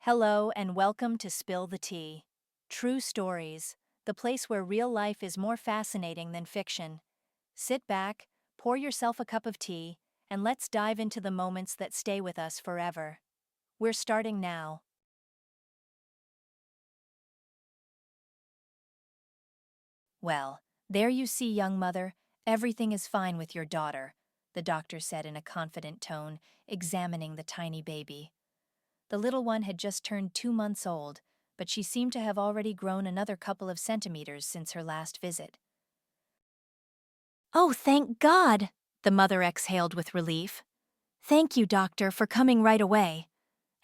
Hello and welcome to Spill the Tea. True Stories, the place where real life is more fascinating than fiction. Sit back, pour yourself a cup of tea, and let's dive into the moments that stay with us forever. We're starting now. Well, there you see, young mother. Everything is fine with your daughter, the doctor said in a confident tone, examining the tiny baby. The little one had just turned 2 months old, but she seemed to have already grown another couple of centimeters since her last visit. "Oh, thank God!" the mother exhaled with relief. "Thank you, doctor, for coming right away.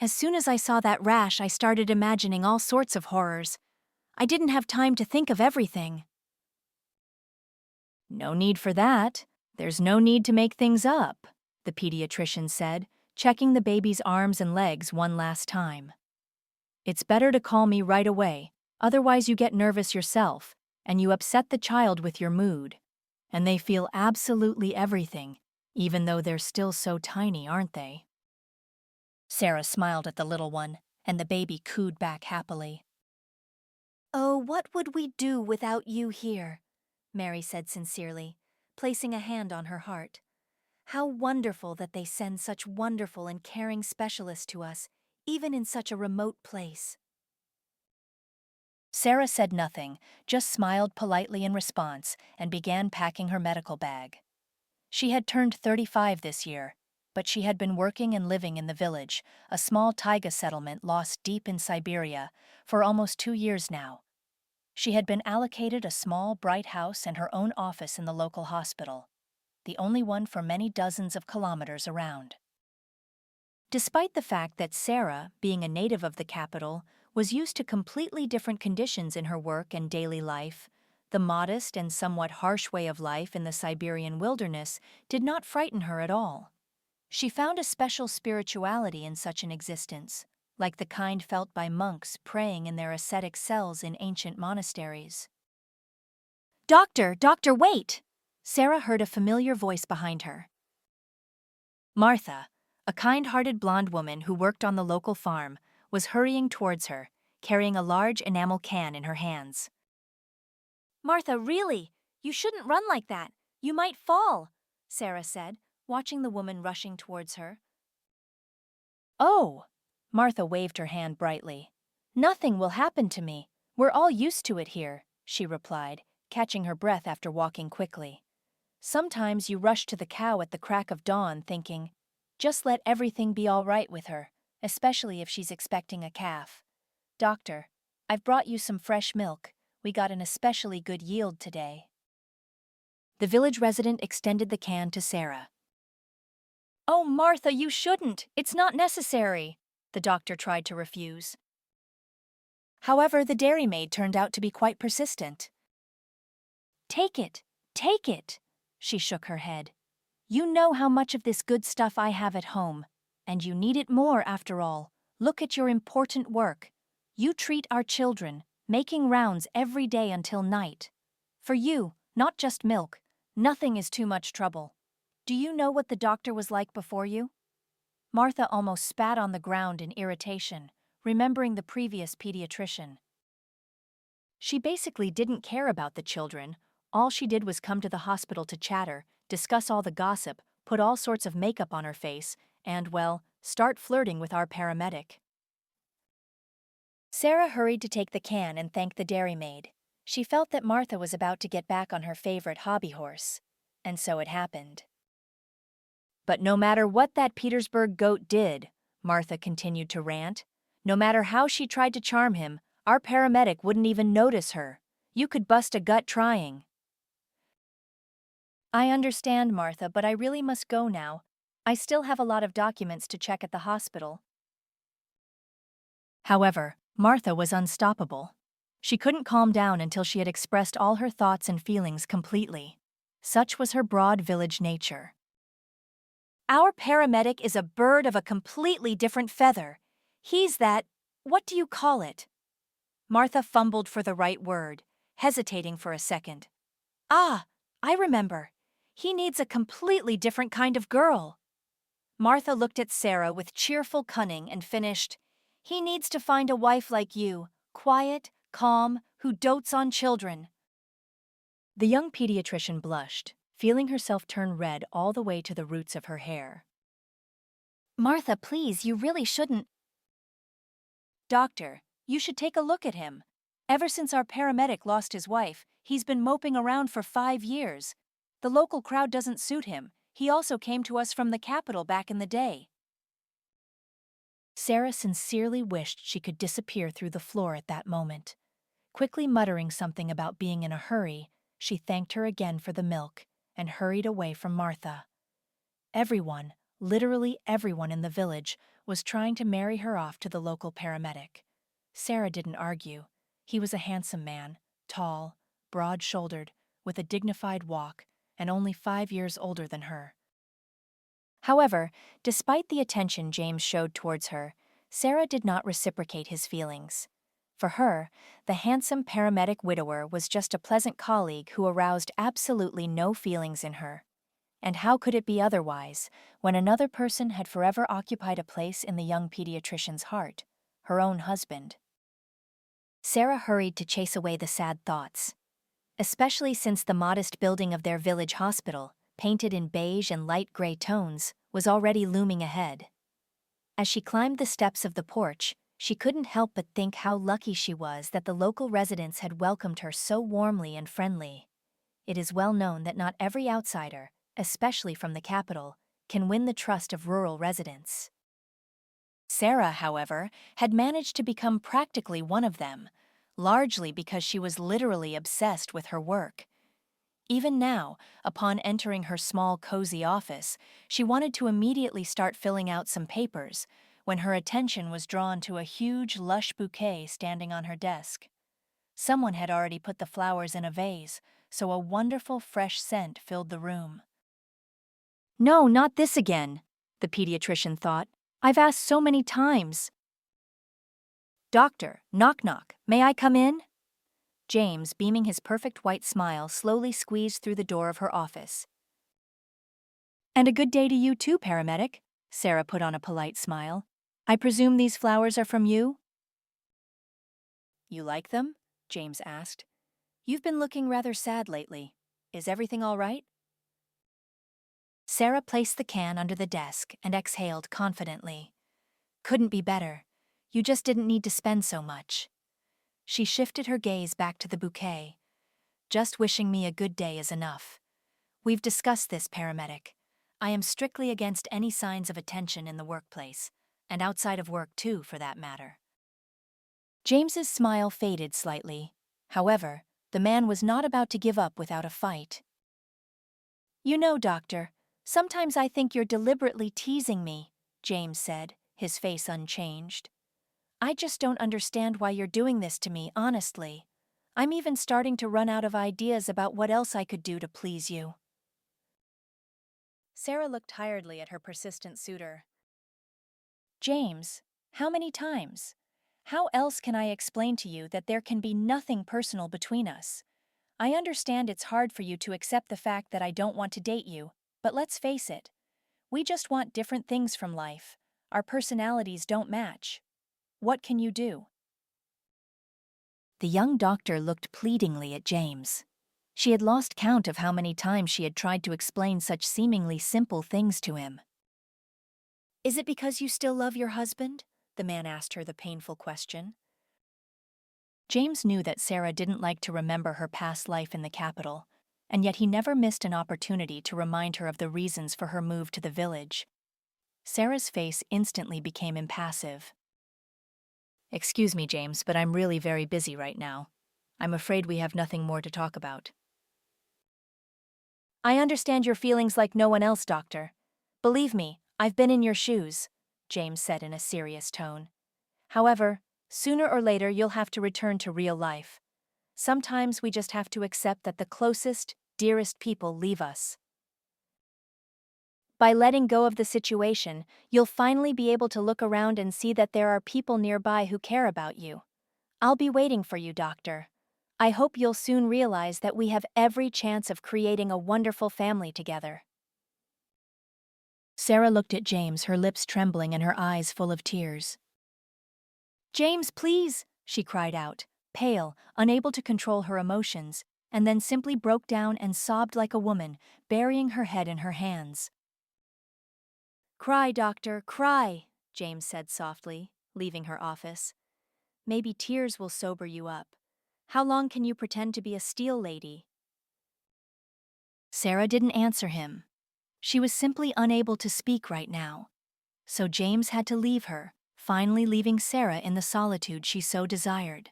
As soon as I saw that rash, I started imagining all sorts of horrors. I didn't have time to think of everything." "No need for that. There's no need to make things up," the pediatrician said, checking the baby's arms and legs one last time. "It's better to call me right away, otherwise you get nervous yourself, and you upset the child with your mood. And they feel absolutely everything, even though they're still so tiny, aren't they?" Sarah smiled at the little one, and the baby cooed back happily. "Oh, what would we do without you here?" Mary said sincerely, placing a hand on her heart. "How wonderful that they send such wonderful and caring specialists to us, even in such a remote place." Sarah said nothing, just smiled politely in response and began packing her medical bag. She had turned 35 this year, but she had been working and living in the village, a small taiga settlement lost deep in Siberia, for almost 2 years now. She had been allocated a small, bright house and her own office in the local hospital, the only one for many dozens of kilometers around. Despite the fact that Sarah, being a native of the capital, was used to completely different conditions in her work and daily life, the modest and somewhat harsh way of life in the Siberian wilderness did not frighten her at all. She found a special spirituality in such an existence, like the kind felt by monks praying in their ascetic cells in ancient monasteries. Doctor, wait!" Sarah heard a familiar voice behind her. Martha, a kind-hearted blonde woman who worked on the local farm, was hurrying towards her, carrying a large enamel can in her hands. "Martha, really, you shouldn't run like that. You might fall," Sarah said, watching the woman rushing towards her. "Oh," Martha waved her hand brightly. "Nothing will happen to me. We're all used to it here," she replied, catching her breath after walking quickly. "Sometimes you rush to the cow at the crack of dawn thinking, just let everything be all right with her, especially if she's expecting a calf. Doctor, I've brought you some fresh milk. We got an especially good yield today." The village resident extended the can to Sarah. "Oh, Martha, you shouldn't. It's not necessary," the doctor tried to refuse. However, the dairymaid turned out to be quite persistent. Take it," she shook her head. "You know how much of this good stuff I have at home, and you need it more after all. Look at your important work. You treat our children, making rounds every day until night. For you, not just milk. Nothing is too much trouble. Do you know what the doctor was like before you?" Martha almost spat on the ground in irritation, remembering the previous pediatrician. She basically didn't care about the children. All she did was come to the hospital to chatter, discuss all the gossip, put all sorts of makeup on her face, and, well, start flirting with our paramedic. Sarah hurried to take the can and thank the dairymaid. She felt that Martha was about to get back on her favorite hobby horse. And so it happened. "But no matter what that Petersburg goat did," Martha continued to rant, "no matter how she tried to charm him, our paramedic wouldn't even notice her. You could bust a gut trying." "I understand, Martha, but I really must go now. I still have a lot of documents to check at the hospital." However, Martha was unstoppable. She couldn't calm down until she had expressed all her thoughts and feelings completely. Such was her broad village nature. "Our paramedic is a bird of a completely different feather. He's that, what do you call it?" Martha fumbled for the right word, hesitating for a second. "Ah, I remember. He needs a completely different kind of girl." Martha looked at Sarah with cheerful cunning and finished, He needs to find a wife like you, quiet, calm, who dotes on children. The young pediatrician blushed, feeling herself turn red all the way to the roots of her hair. Martha, please, you really shouldn't. Doctor, you should take a look at him. Ever since our paramedic lost his wife, he's been moping around for 5 years. The local crowd doesn't suit him. He also came to us from the capital back in the day. Sarah sincerely wished she could disappear through the floor at that moment. Quickly muttering something about being in a hurry, she thanked her again for the milk and hurried away from Martha. Everyone, literally everyone in the village, was trying to marry her off to the local paramedic. Sarah didn't argue. He was a handsome man, tall, broad-shouldered, with a dignified walk, and only 5 years older than her. However, despite the attention James showed towards her, Sarah did not reciprocate his feelings. For her, the handsome paramedic widower was just a pleasant colleague who aroused absolutely no feelings in her. And how could it be otherwise, when another person had forever occupied a place in the young pediatrician's heart, her own husband? Sarah hurried to chase away the sad thoughts. Especially since the modest building of their village hospital, painted in beige and light gray tones, was already looming ahead. As she climbed the steps of the porch, she couldn't help but think how lucky she was that the local residents had welcomed her so warmly and friendly. It is well known that not every outsider, especially from the capital, can win the trust of rural residents. Sarah, however, had managed to become practically one of them, largely because she was literally obsessed with her work. Even now, upon entering her small, cozy office, she wanted to immediately start filling out some papers, when her attention was drawn to a huge, lush bouquet standing on her desk. Someone had already put the flowers in a vase, so a wonderful, fresh scent filled the room. "No, not this again," the pediatrician thought. "I've asked so many times." "Doctor, knock knock, may I come in?" James, beaming his perfect white smile, slowly squeezed through the door of her office. "And a good day to you too, paramedic," Sarah put on a polite smile. "I presume these flowers are from you?" "You like them?" James asked. "You've been looking rather sad lately. Is everything all right?" Sarah placed the can under the desk and exhaled confidently. "Couldn't be better. You just didn't need to spend so much." She shifted her gaze back to the bouquet. "Just wishing me a good day is enough. We've discussed this, paramedic. I am strictly against any signs of attention in the workplace, and outside of work too, for that matter." James's smile faded slightly. However, the man was not about to give up without a fight. "You know, doctor, sometimes I think you're deliberately teasing me," James said, his face unchanged. "I just don't understand why you're doing this to me, honestly. I'm even starting to run out of ideas about what else I could do to please you." Sarah looked tiredly at her persistent suitor. "James, how many times? How else can I explain to you that there can be nothing personal between us? I understand it's hard for you to accept the fact that I don't want to date you, but let's face it. We just want different things from life. Our personalities don't match. What can you do?" The young doctor looked pleadingly at James. She had lost count of how many times she had tried to explain such seemingly simple things to him. "Is it because you still love your husband?" the man asked her the painful question. James knew that Sarah didn't like to remember her past life in the capital, and yet he never missed an opportunity to remind her of the reasons for her move to the village. Sarah's face instantly became impassive. "Excuse me, James, but I'm really very busy right now. I'm afraid we have nothing more to talk about." "I understand your feelings like no one else, doctor. Believe me, I've been in your shoes," James said in a serious tone. "However, sooner or later you'll have to return to real life. Sometimes we just have to accept that the closest, dearest people leave us. By letting go of the situation, you'll finally be able to look around and see that there are people nearby who care about you. I'll be waiting for you, doctor. I hope you'll soon realize that we have every chance of creating a wonderful family together." Sarah looked at James, her lips trembling and her eyes full of tears. "James, please!" she cried out, pale, unable to control her emotions, and then simply broke down and sobbed like a woman, burying her head in her hands. "Cry, doctor, cry," James said softly, leaving her office. "Maybe tears will sober you up. How long can you pretend to be a steel lady?" Sarah didn't answer him. She was simply unable to speak right now. So James had to leave her, finally leaving Sarah in the solitude she so desired.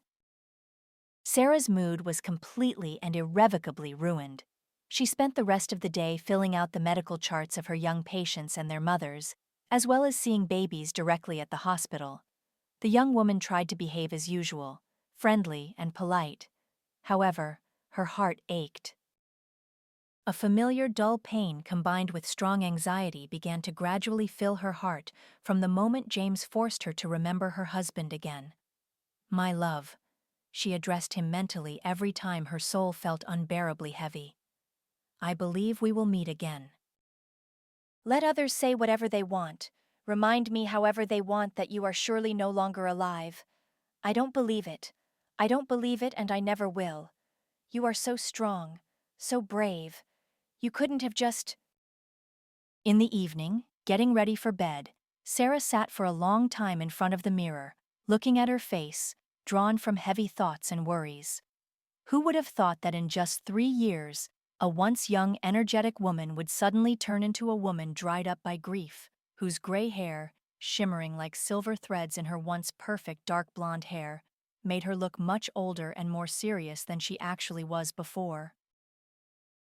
Sarah's mood was completely and irrevocably ruined. She spent the rest of the day filling out the medical charts of her young patients and their mothers, as well as seeing babies directly at the hospital. The young woman tried to behave as usual, friendly and polite. However, her heart ached. A familiar dull pain combined with strong anxiety began to gradually fill her heart from the moment James forced her to remember her husband again. "My love," she addressed him mentally every time her soul felt unbearably heavy. "I believe we will meet again." "Let others say whatever they want. Remind me however they want that you are surely no longer alive. I don't believe it. I don't believe it, and I never will. You are so strong, so brave. You couldn't have just—" In the evening, getting ready for bed, Sarah sat for a long time in front of the mirror, looking at her face, drawn from heavy thoughts and worries. Who would have thought that in just 3 years, a once young, energetic woman would suddenly turn into a woman dried up by grief, whose gray hair, shimmering like silver threads in her once perfect dark blonde hair, made her look much older and more serious than she actually was before.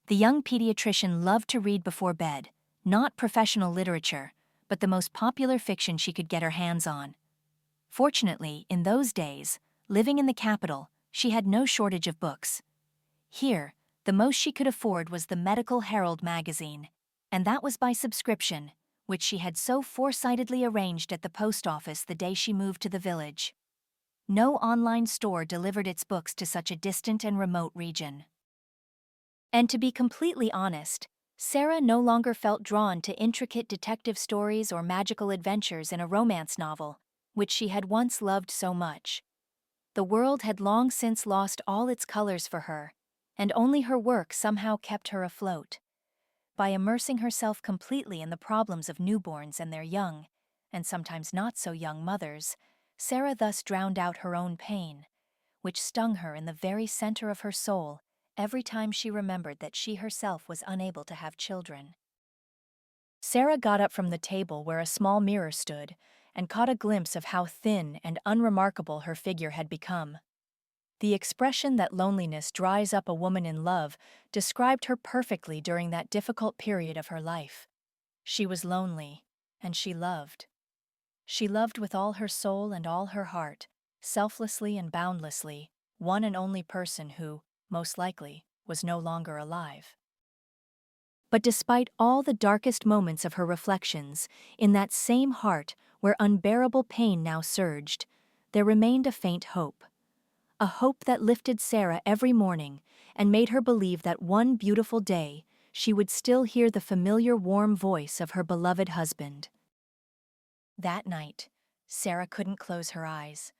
The young pediatrician loved to read before bed, not professional literature, but the most popular fiction she could get her hands on. Fortunately, in those days, living in the capital, she had no shortage of books. Here, the most she could afford was the Medical Herald magazine, and that was by subscription, which she had so foresightedly arranged at the post office the day she moved to the village. No online store delivered its books to such a distant and remote region. And to be completely honest, Sarah no longer felt drawn to intricate detective stories or magical adventures in a romance novel, which she had once loved so much. The world had long since lost all its colors for her, and only her work somehow kept her afloat. By immersing herself completely in the problems of newborns and their young, and sometimes not so young mothers, Sarah thus drowned out her own pain, which stung her in the very center of her soul every time she remembered that she herself was unable to have children. Sarah got up from the table where a small mirror stood and caught a glimpse of how thin and unremarkable her figure had become. The expression that loneliness dries up a woman in love described her perfectly during that difficult period of her life. She was lonely, and she loved. She loved with all her soul and all her heart, selflessly and boundlessly, one and only person who, most likely, was no longer alive. But despite all the darkest moments of her reflections, in that same heart where unbearable pain now surged, there remained a faint hope. A hope that lifted Sarah every morning and made her believe that one beautiful day she would still hear the familiar warm voice of her beloved husband. That night, Sarah couldn't close her eyes.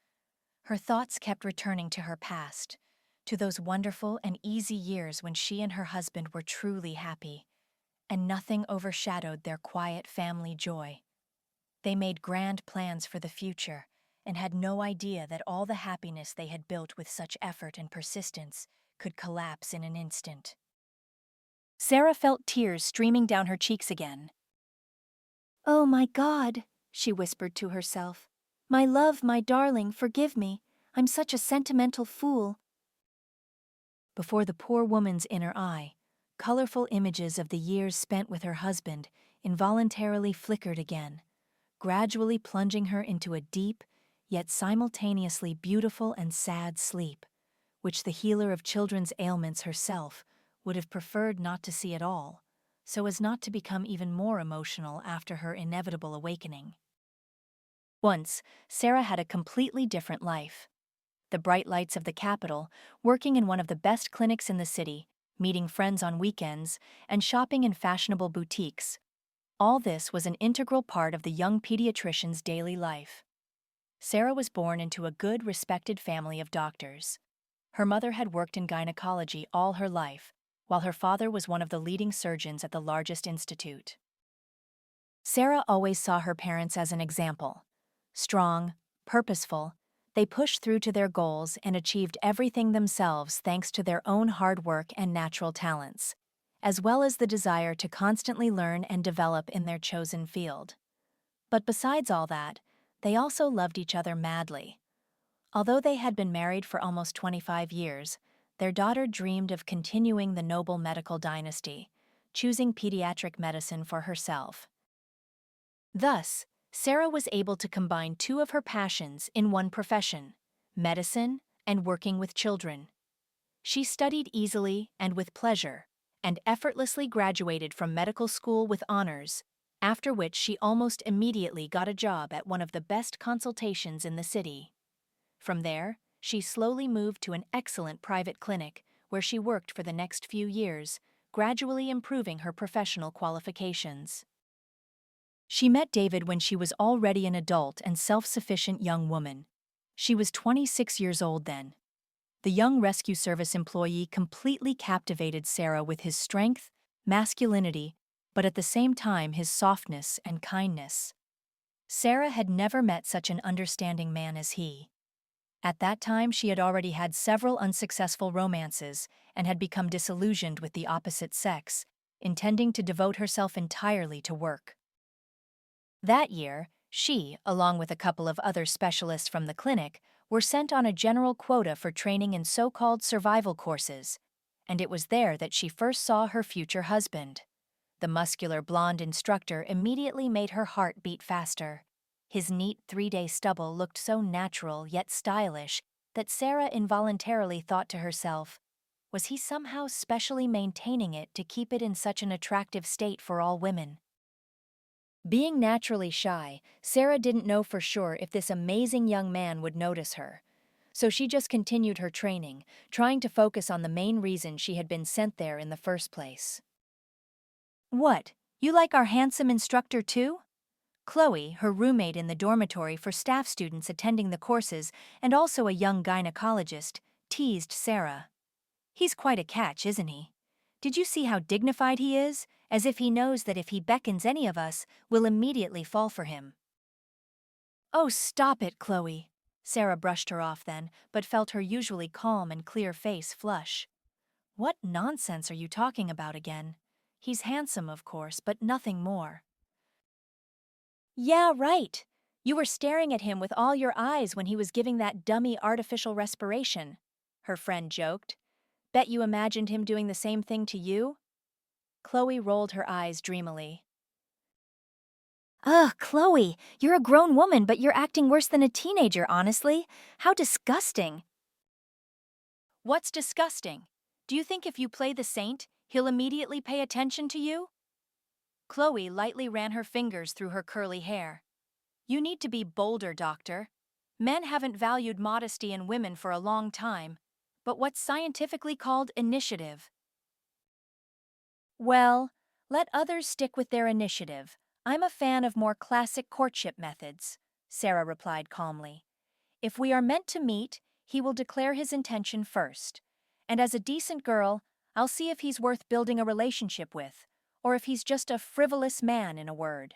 Her thoughts kept returning to her past, to those wonderful and easy years when she and her husband were truly happy, and nothing overshadowed their quiet family joy. They made grand plans for the future and had no idea that all the happiness they had built with such effort and persistence could collapse in an instant. Sarah felt tears streaming down her cheeks again. "Oh, my God," she whispered to herself. "My love, my darling, forgive me. I'm such a sentimental fool." Before the poor woman's inner eye, colorful images of the years spent with her husband involuntarily flickered again, gradually plunging her into a deep, yet simultaneously beautiful and sad sleep, which the healer of children's ailments herself would have preferred not to see at all, so as not to become even more emotional after her inevitable awakening. Once, Sarah had a completely different life. The bright lights of the capital, working in one of the best clinics in the city, meeting friends on weekends, and shopping in fashionable boutiques. All this was an integral part of the young pediatrician's daily life. Sarah was born into a good, respected family of doctors. Her mother had worked in gynecology all her life, while her father was one of the leading surgeons at the largest institute. Sarah always saw her parents as an example. Strong, purposeful, they pushed through to their goals and achieved everything themselves thanks to their own hard work and natural talents, as well as the desire to constantly learn and develop in their chosen field. But besides all that, they also loved each other madly. Although they had been married for almost 25 years, their daughter dreamed of continuing the noble medical dynasty, choosing pediatric medicine for herself. Thus, Sarah was able to combine two of her passions in one profession: medicine and working with children. She studied easily and with pleasure, and effortlessly graduated from medical school with honors, after which she almost immediately got a job at one of the best consultations in the city. From there, she slowly moved to an excellent private clinic, where she worked for the next few years, gradually improving her professional qualifications. She met David when she was already an adult and self-sufficient young woman. She was 26 years old then. The young rescue service employee completely captivated Sarah with his strength, masculinity, but at the same time his softness and kindness. Sarah had never met such an understanding man as he. At that time, she had already had several unsuccessful romances and had become disillusioned with the opposite sex, intending to devote herself entirely to work. That year, she, along with a couple of other specialists from the clinic, were sent on a general quota for training in so-called survival courses, and it was there that she first saw her future husband. The muscular blonde instructor immediately made her heart beat faster. His neat 3-day stubble looked so natural yet stylish that Sarah involuntarily thought to herself, was he somehow specially maintaining it to keep it in such an attractive state for all women? Being naturally shy, Sarah didn't know for sure if this amazing young man would notice her. So she just continued her training, trying to focus on the main reason she had been sent there in the first place. "What, you like our handsome instructor too?" Chloe, her roommate in the dormitory for staff students attending the courses and also a young gynecologist, teased Sarah. "He's quite a catch, isn't he? Did you see how dignified he is, as if he knows that if he beckons any of us, we'll immediately fall for him?" "Oh, stop it, Chloe." Sarah brushed her off then, but felt her usually calm and clear face flush. "What nonsense are you talking about again? He's handsome, of course, but nothing more." "Yeah, right. You were staring at him with all your eyes when he was giving that dummy artificial respiration," her friend joked. "Bet you imagined him doing the same thing to you?" Chloe rolled her eyes dreamily. "Ugh, Chloe, you're a grown woman, but you're acting worse than a teenager, honestly. How disgusting." "What's disgusting? Do you think if you play the saint, he'll immediately pay attention to you?" Chloe lightly ran her fingers through her curly hair. "You need to be bolder, doctor. Men haven't valued modesty in women for a long time, but what's scientifically called initiative?" "Well, let others stick with their initiative. I'm a fan of more classic courtship methods," Sarah replied calmly. "If we are meant to meet, he will declare his intention first. And as a decent girl, I'll see if he's worth building a relationship with, or if he's just a frivolous man, in a word."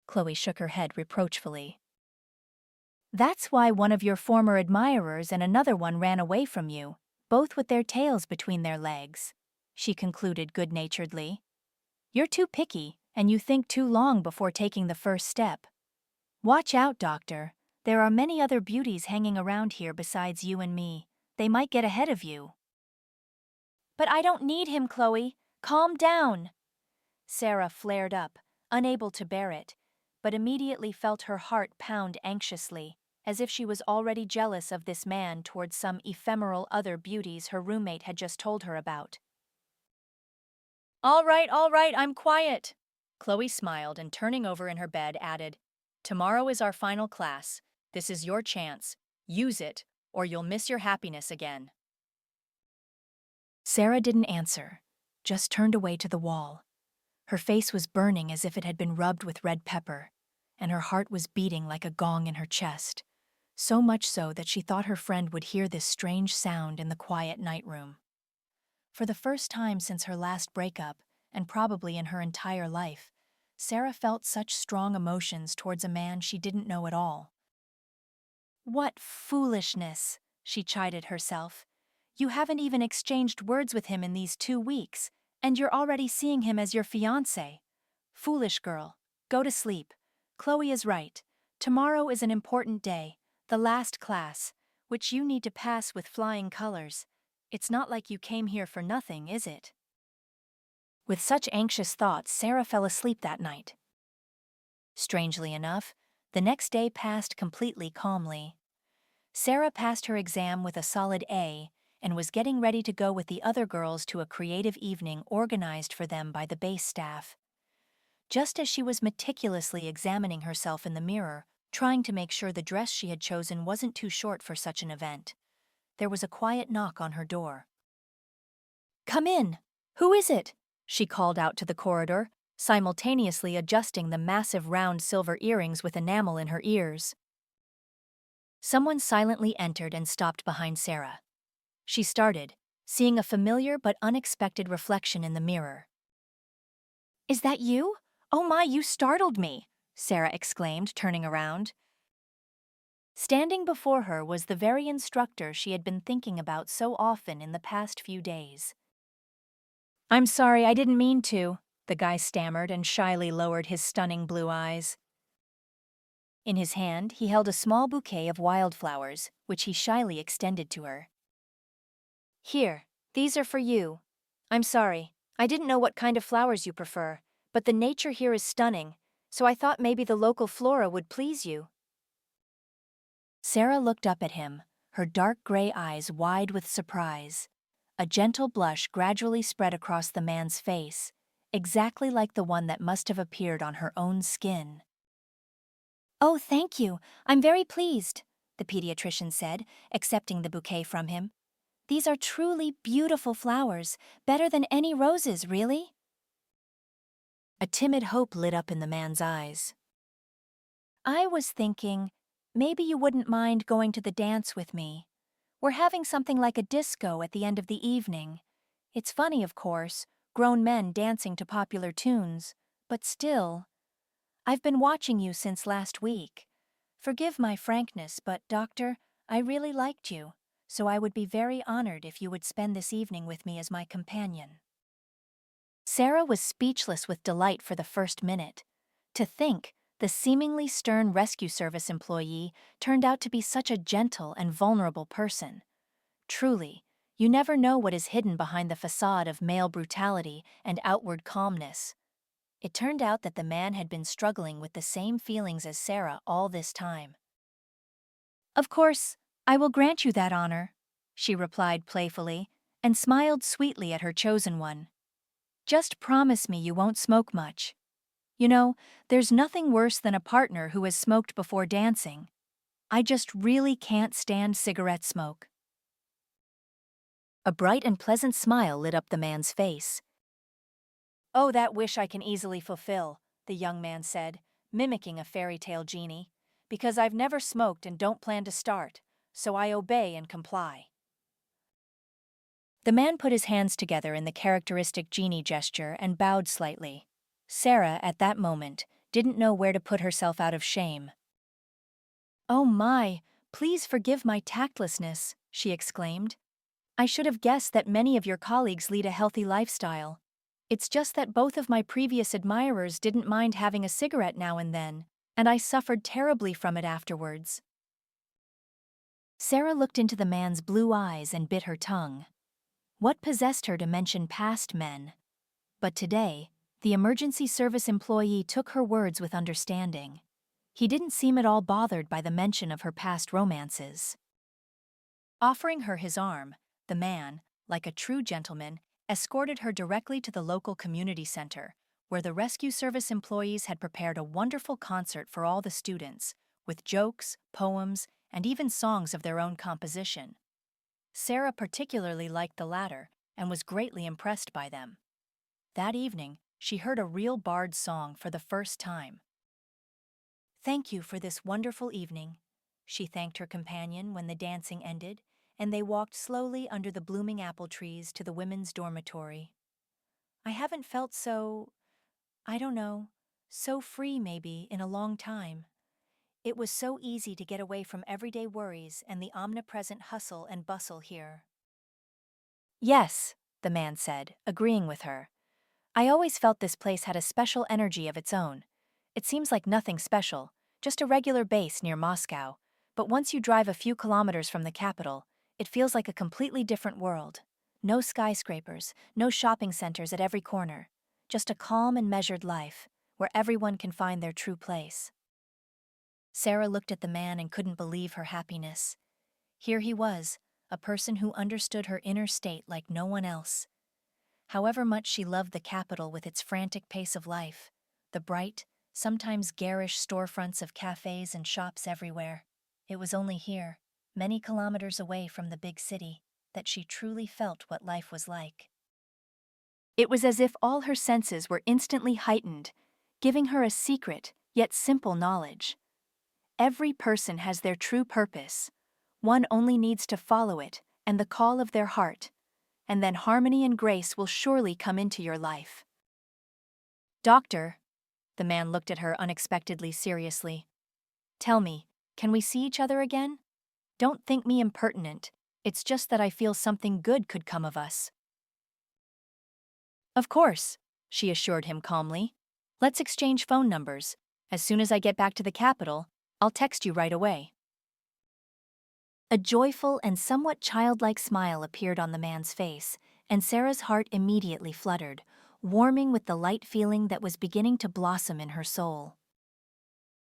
Chloe shook her head reproachfully. "That's why one of your former admirers and another one ran away from you, both with their tails between their legs," she concluded good-naturedly. "You're too picky, and you think too long before taking the first step. Watch out, doctor. There are many other beauties hanging around here besides you and me. They might get ahead of you." "But I don't need him, Chloe. Calm down." Sarah flared up, unable to bear it, but immediately felt her heart pound anxiously, as if she was already jealous of this man towards some ephemeral other beauties her roommate had just told her about. All right, I'm quiet." Chloe smiled and turning over in her bed added, "Tomorrow is our final class. This is your chance. Use it, or you'll miss your happiness again." Sarah didn't answer, just turned away to the wall. Her face was burning as if it had been rubbed with red pepper. and her heart was beating like a gong in her chest, so much so that she thought her friend would hear this strange sound in the quiet night room. For the first time since her last breakup, and probably in her entire life, Sarah felt such strong emotions towards a man she didn't know at all. What foolishness, she chided herself. You haven't even exchanged words with him in these 2 weeks, and you're already seeing him as your fiancé. Foolish girl, go to sleep. Chloe is right. Tomorrow is an important day, the last class, which you need to pass with flying colors. It's not like you came here for nothing, is it? With such anxious thoughts, Sarah fell asleep that night. Strangely enough, the next day passed completely calmly. Sarah passed her exam with a solid A and was getting ready to go with the other girls to a creative evening organized for them by the base staff. Just as she was meticulously examining herself in the mirror, trying to make sure the dress she had chosen wasn't too short for such an event, there was a quiet knock on her door. "Come in! Who is it?" she called out to the corridor, simultaneously adjusting the massive round silver earrings with enamel in her ears. Someone silently entered and stopped behind Sarah. She started, seeing a familiar but unexpected reflection in the mirror. "Is that you? Oh my, you startled me!" Sarah exclaimed, turning around. Standing before her was the very instructor she had been thinking about so often in the past few days. "I'm sorry, I didn't mean to," the guy stammered and shyly lowered his stunning blue eyes. In his hand, he held a small bouquet of wildflowers, which he shyly extended to her. "Here, these are for you. I'm sorry, I didn't know what kind of flowers you prefer, but the nature here is stunning, so I thought maybe the local flora would please you." Sarah looked up at him, her dark gray eyes wide with surprise. A gentle blush gradually spread across the man's face, exactly like the one that must have appeared on her own skin. "Oh, thank you. I'm very pleased," the pediatrician said, accepting the bouquet from him. "These are truly beautiful flowers, better than any roses, really." A timid hope lit up in the man's eyes. "I was thinking, maybe you wouldn't mind going to the dance with me. We're having something like a disco at the end of the evening. It's funny, of course, grown men dancing to popular tunes, but still. I've been watching you since last week. Forgive my frankness, but, Doctor, I really liked you, so I would be very honored if you would spend this evening with me as my companion." Sarah was speechless with delight for the first minute. To think, the seemingly stern rescue service employee turned out to be such a gentle and vulnerable person. Truly, you never know what is hidden behind the facade of male brutality and outward calmness. It turned out that the man had been struggling with the same feelings as Sarah all this time. "Of course, I will grant you that honor," she replied playfully, and smiled sweetly at her chosen one. "Just promise me you won't smoke much. You know, there's nothing worse than a partner who has smoked before dancing. I just really can't stand cigarette smoke." A bright and pleasant smile lit up the man's face. "Oh, that wish I can easily fulfill," the young man said, mimicking a fairy tale genie, "because I've never smoked and don't plan to start, so I obey and comply." The man put his hands together in the characteristic genie gesture and bowed slightly. Sarah, at that moment, didn't know where to put herself out of shame. "Oh my, please forgive my tactlessness," she exclaimed. "I should have guessed that many of your colleagues lead a healthy lifestyle. It's just that both of my previous admirers didn't mind having a cigarette now and then, and I suffered terribly from it afterwards." Sarah looked into the man's blue eyes and bit her tongue. What possessed her to mention past men? But today, the emergency service employee took her words with understanding. He didn't seem at all bothered by the mention of her past romances. Offering her his arm, the man, like a true gentleman, escorted her directly to the local community center, where the rescue service employees had prepared a wonderful concert for all the students, with jokes, poems, and even songs of their own composition. Sarah particularly liked the latter and was greatly impressed by them. That evening, she heard a real bard's song for the first time. Thank you for this wonderful evening. She thanked her companion when the dancing ended, and they walked slowly under the blooming apple trees to the women's dormitory. I haven't felt I don't know, so free maybe in a long time. It was so easy to get away from everyday worries and the omnipresent hustle and bustle here. Yes, the man said, agreeing with her. I always felt this place had a special energy of its own. It seems like nothing special, just a regular base near Moscow, but once you drive a few kilometers from the capital, it feels like a completely different world. No skyscrapers, no shopping centers at every corner, just a calm and measured life, where everyone can find their true place. Sarah looked at the man and couldn't believe her happiness. Here he was, a person who understood her inner state like no one else. However much she loved the capital with its frantic pace of life, the bright, sometimes garish storefronts of cafes and shops everywhere, it was only here, many kilometers away from the big city, that she truly felt what life was like. It was as if all her senses were instantly heightened, giving her a secret, yet simple knowledge. Every person has their true purpose. One only needs to follow it and the call of their heart, and then harmony and grace will surely come into your life. Doctor, the man looked at her unexpectedly seriously. Tell me, can we see each other again? Don't think me impertinent, it's just that I feel something good could come of us. Of course, she assured him calmly. Let's exchange phone numbers. As soon as I get back to the capital, I'll text you right away. A joyful and somewhat childlike smile appeared on the man's face, and Sarah's heart immediately fluttered, warming with the light feeling that was beginning to blossom in her soul.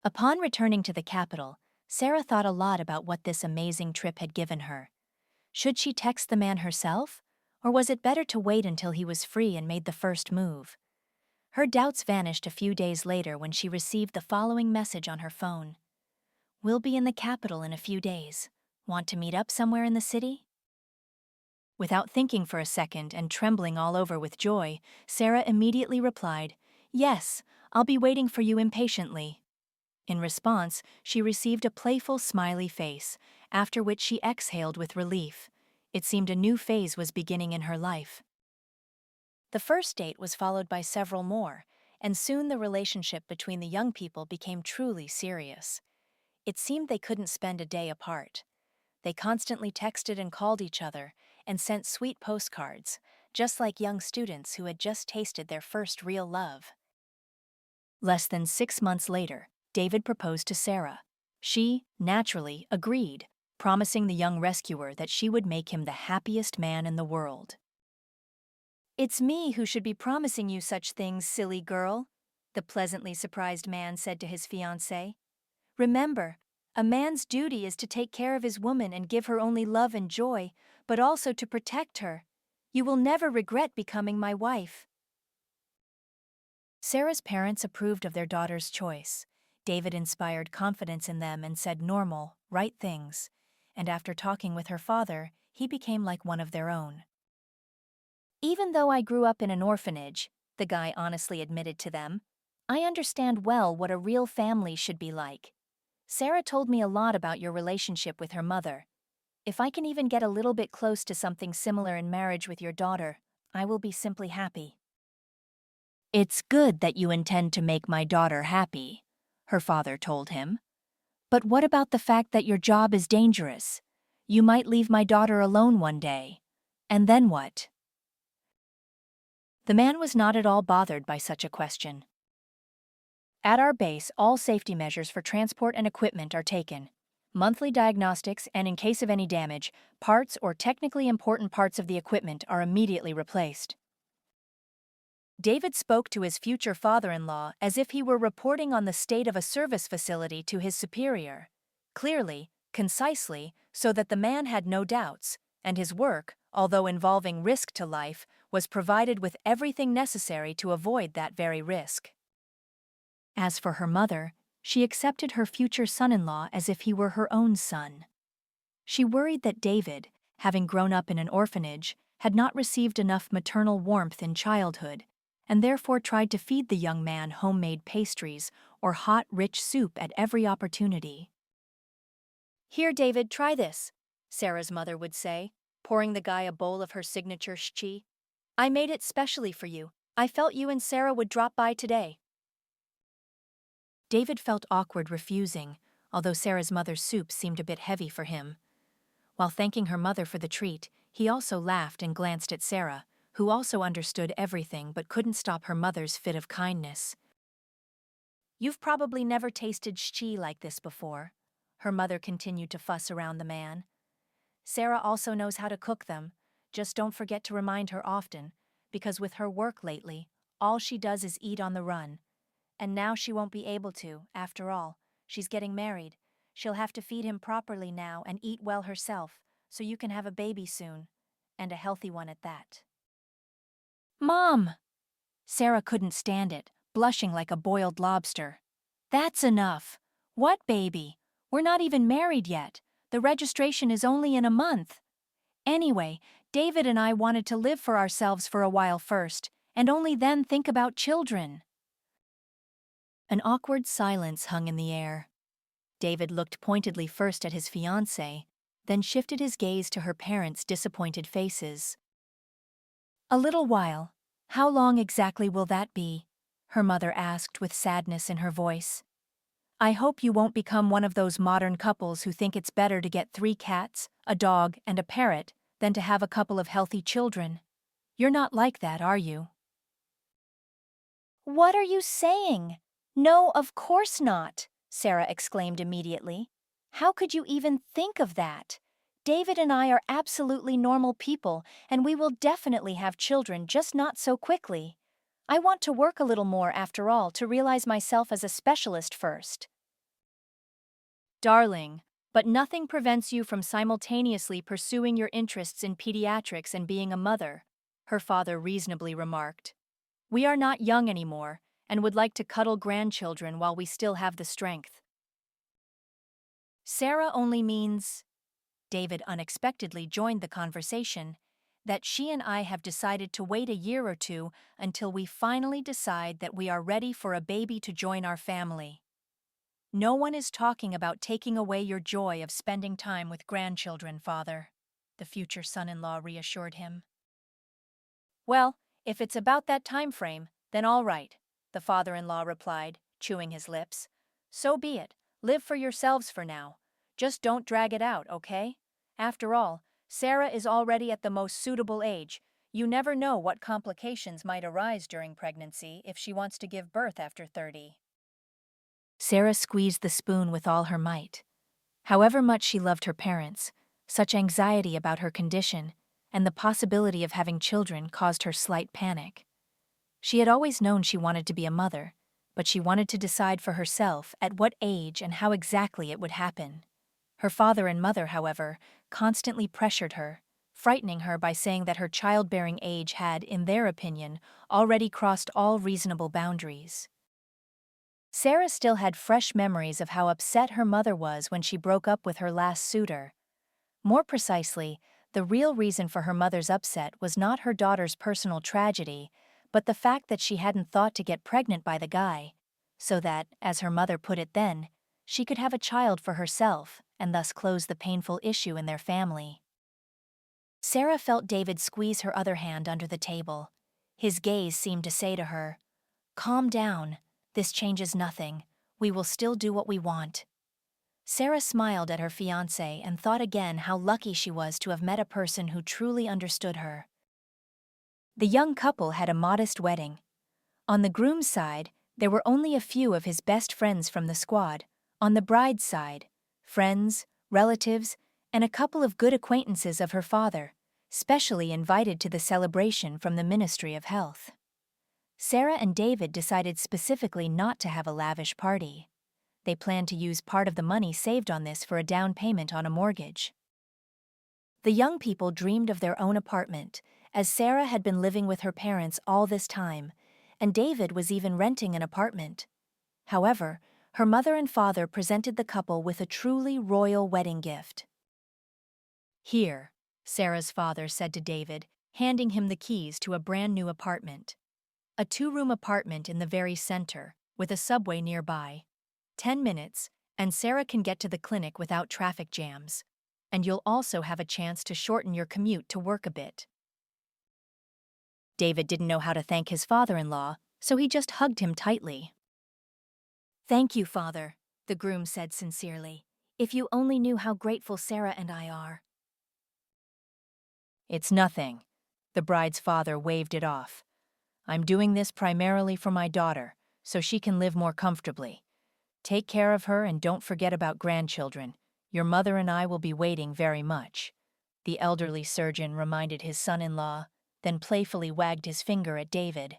Upon returning to the capital, Sarah thought a lot about what this amazing trip had given her. Should she text the man herself, or was it better to wait until he was free and made the first move? Her doubts vanished a few days later when she received the following message on her phone. We'll be in the capital in a few days. Want to meet up somewhere in the city? Without thinking for a second and trembling all over with joy, Sarah immediately replied, Yes, I'll be waiting for you impatiently. In response, she received a playful smiley face, after which she exhaled with relief. It seemed a new phase was beginning in her life. The first date was followed by several more, and soon the relationship between the young people became truly serious. It seemed they couldn't spend a day apart. They constantly texted and called each other, and sent sweet postcards, just like young students who had just tasted their first real love. Less than 6 months later, David proposed to Sarah. She, naturally, agreed, promising the young rescuer that she would make him the happiest man in the world. It's me who should be promising you such things, silly girl, the pleasantly surprised man said to his fiancée. Remember, a man's duty is to take care of his woman and give her only love and joy, but also to protect her. You will never regret becoming my wife. Sarah's parents approved of their daughter's choice. David inspired confidence in them and said normal, right things, and after talking with her father, he became like one of their own. Even though I grew up in an orphanage, the guy honestly admitted to them, I understand well what a real family should be like. Sarah told me a lot about your relationship with her mother. If I can even get a little bit close to something similar in marriage with your daughter, I will be simply happy. It's good that you intend to make my daughter happy, her father told him. But what about the fact that your job is dangerous? You might leave my daughter alone one day. And then what? The man was not at all bothered by such a question. At our base, all safety measures for transport and equipment are taken. Monthly diagnostics and, in case of any damage, parts or technically important parts of the equipment are immediately replaced. David spoke to his future father-in-law as if he were reporting on the state of a service facility to his superior. Clearly, concisely, so that the man had no doubts, and his work, although involving risk to life, was provided with everything necessary to avoid that very risk. As for her mother, she accepted her future son-in-law as if he were her own son. She worried that David, having grown up in an orphanage, had not received enough maternal warmth in childhood, and therefore tried to feed the young man homemade pastries or hot, rich soup at every opportunity. "Here, David, try this," Sarah's mother would say, pouring the guy a bowl of her signature shchi. "I made it specially for you. I felt you and Sarah would drop by today." David felt awkward refusing, although Sarah's mother's soup seemed a bit heavy for him. While thanking her mother for the treat, he also laughed and glanced at Sarah, who also understood everything but couldn't stop her mother's fit of kindness. "You've probably never tasted shchi like this before," her mother continued to fuss around the man. "Sarah also knows how to cook them, just don't forget to remind her often, because with her work lately, all she does is eat on the run. And now she won't be able to, after all. She's getting married. She'll have to feed him properly now and eat well herself, so you can have a baby soon. And a healthy one at that." "Mom!" Sarah couldn't stand it, blushing like a boiled lobster. "That's enough. What baby? We're not even married yet. The registration is only in a month. Anyway, David and I wanted to live for ourselves for a while first, and only then think about children." An awkward silence hung in the air. David looked pointedly first at his fiancée, then shifted his gaze to her parents' disappointed faces. "A little while. How long exactly will that be?" her mother asked with sadness in her voice. "I hope you won't become one of those modern couples who think it's better to get 3 cats, a dog, and a parrot than to have a couple of healthy children. You're not like that, are you?" "What are you saying? No, of course not," Sarah exclaimed immediately. "How could you even think of that? David and I are absolutely normal people, and we will definitely have children, just not so quickly. I want to work a little more, after all, to realize myself as a specialist first." "Darling, but nothing prevents you from simultaneously pursuing your interests in pediatrics and being a mother," her father reasonably remarked. "We are not young anymore, and would like to cuddle grandchildren while we still have the strength." "Sarah only means," David unexpectedly joined the conversation, "that she and I have decided to wait a year or two until we finally decide that we are ready for a baby to join our family. No one is talking about taking away your joy of spending time with grandchildren, father," the future son-in-law reassured him. "Well, if it's about that time frame, then all right," the father-in-law replied, chewing his lips. "So be it. Live for yourselves for now. Just don't drag it out, okay? After all, Sarah is already at the most suitable age. You never know what complications might arise during pregnancy if she wants to give birth after 30. Sarah squeezed the spoon with all her might. However much she loved her parents, such anxiety about her condition and the possibility of having children caused her slight panic. She had always known she wanted to be a mother, but she wanted to decide for herself at what age and how exactly it would happen. Her father and mother, however, constantly pressured her, frightening her by saying that her childbearing age had, in their opinion, already crossed all reasonable boundaries. Sarah still had fresh memories of how upset her mother was when she broke up with her last suitor. More precisely, the real reason for her mother's upset was not her daughter's personal tragedy, but the fact that she hadn't thought to get pregnant by the guy, so that, as her mother put it then, she could have a child for herself and thus close the painful issue in their family. Sarah felt David squeeze her other hand under the table. His gaze seemed to say to her, "Calm down. This changes nothing. We will still do what we want." Sarah smiled at her fiancé and thought again how lucky she was to have met a person who truly understood her. The young couple had a modest wedding. On the groom's side, there were only a few of his best friends from the squad. On the bride's side, friends, relatives, and a couple of good acquaintances of her father, specially invited to the celebration from the Ministry of Health. Sarah and David decided specifically not to have a lavish party. They planned to use part of the money saved on this for a down payment on a mortgage. The young people dreamed of their own apartment, as Sarah had been living with her parents all this time, and David was even renting an apartment. However, her mother and father presented the couple with a truly royal wedding gift. "Here," Sarah's father said to David, handing him the keys to a brand new apartment. A 2-room apartment in the very center, with a subway nearby. 10 minutes, and Sarah can get to the clinic without traffic jams. And you'll also have a chance to shorten your commute to work a bit. David didn't know how to thank his father-in-law, so he just hugged him tightly. "Thank you, Father," the groom said sincerely. "If you only knew how grateful Sarah and I are." "It's nothing." The bride's father waved it off. "I'm doing this primarily for my daughter, so she can live more comfortably. Take care of her and don't forget about grandchildren. Your mother and I will be waiting very much." The elderly surgeon reminded his son-in-law, then playfully wagged his finger at David.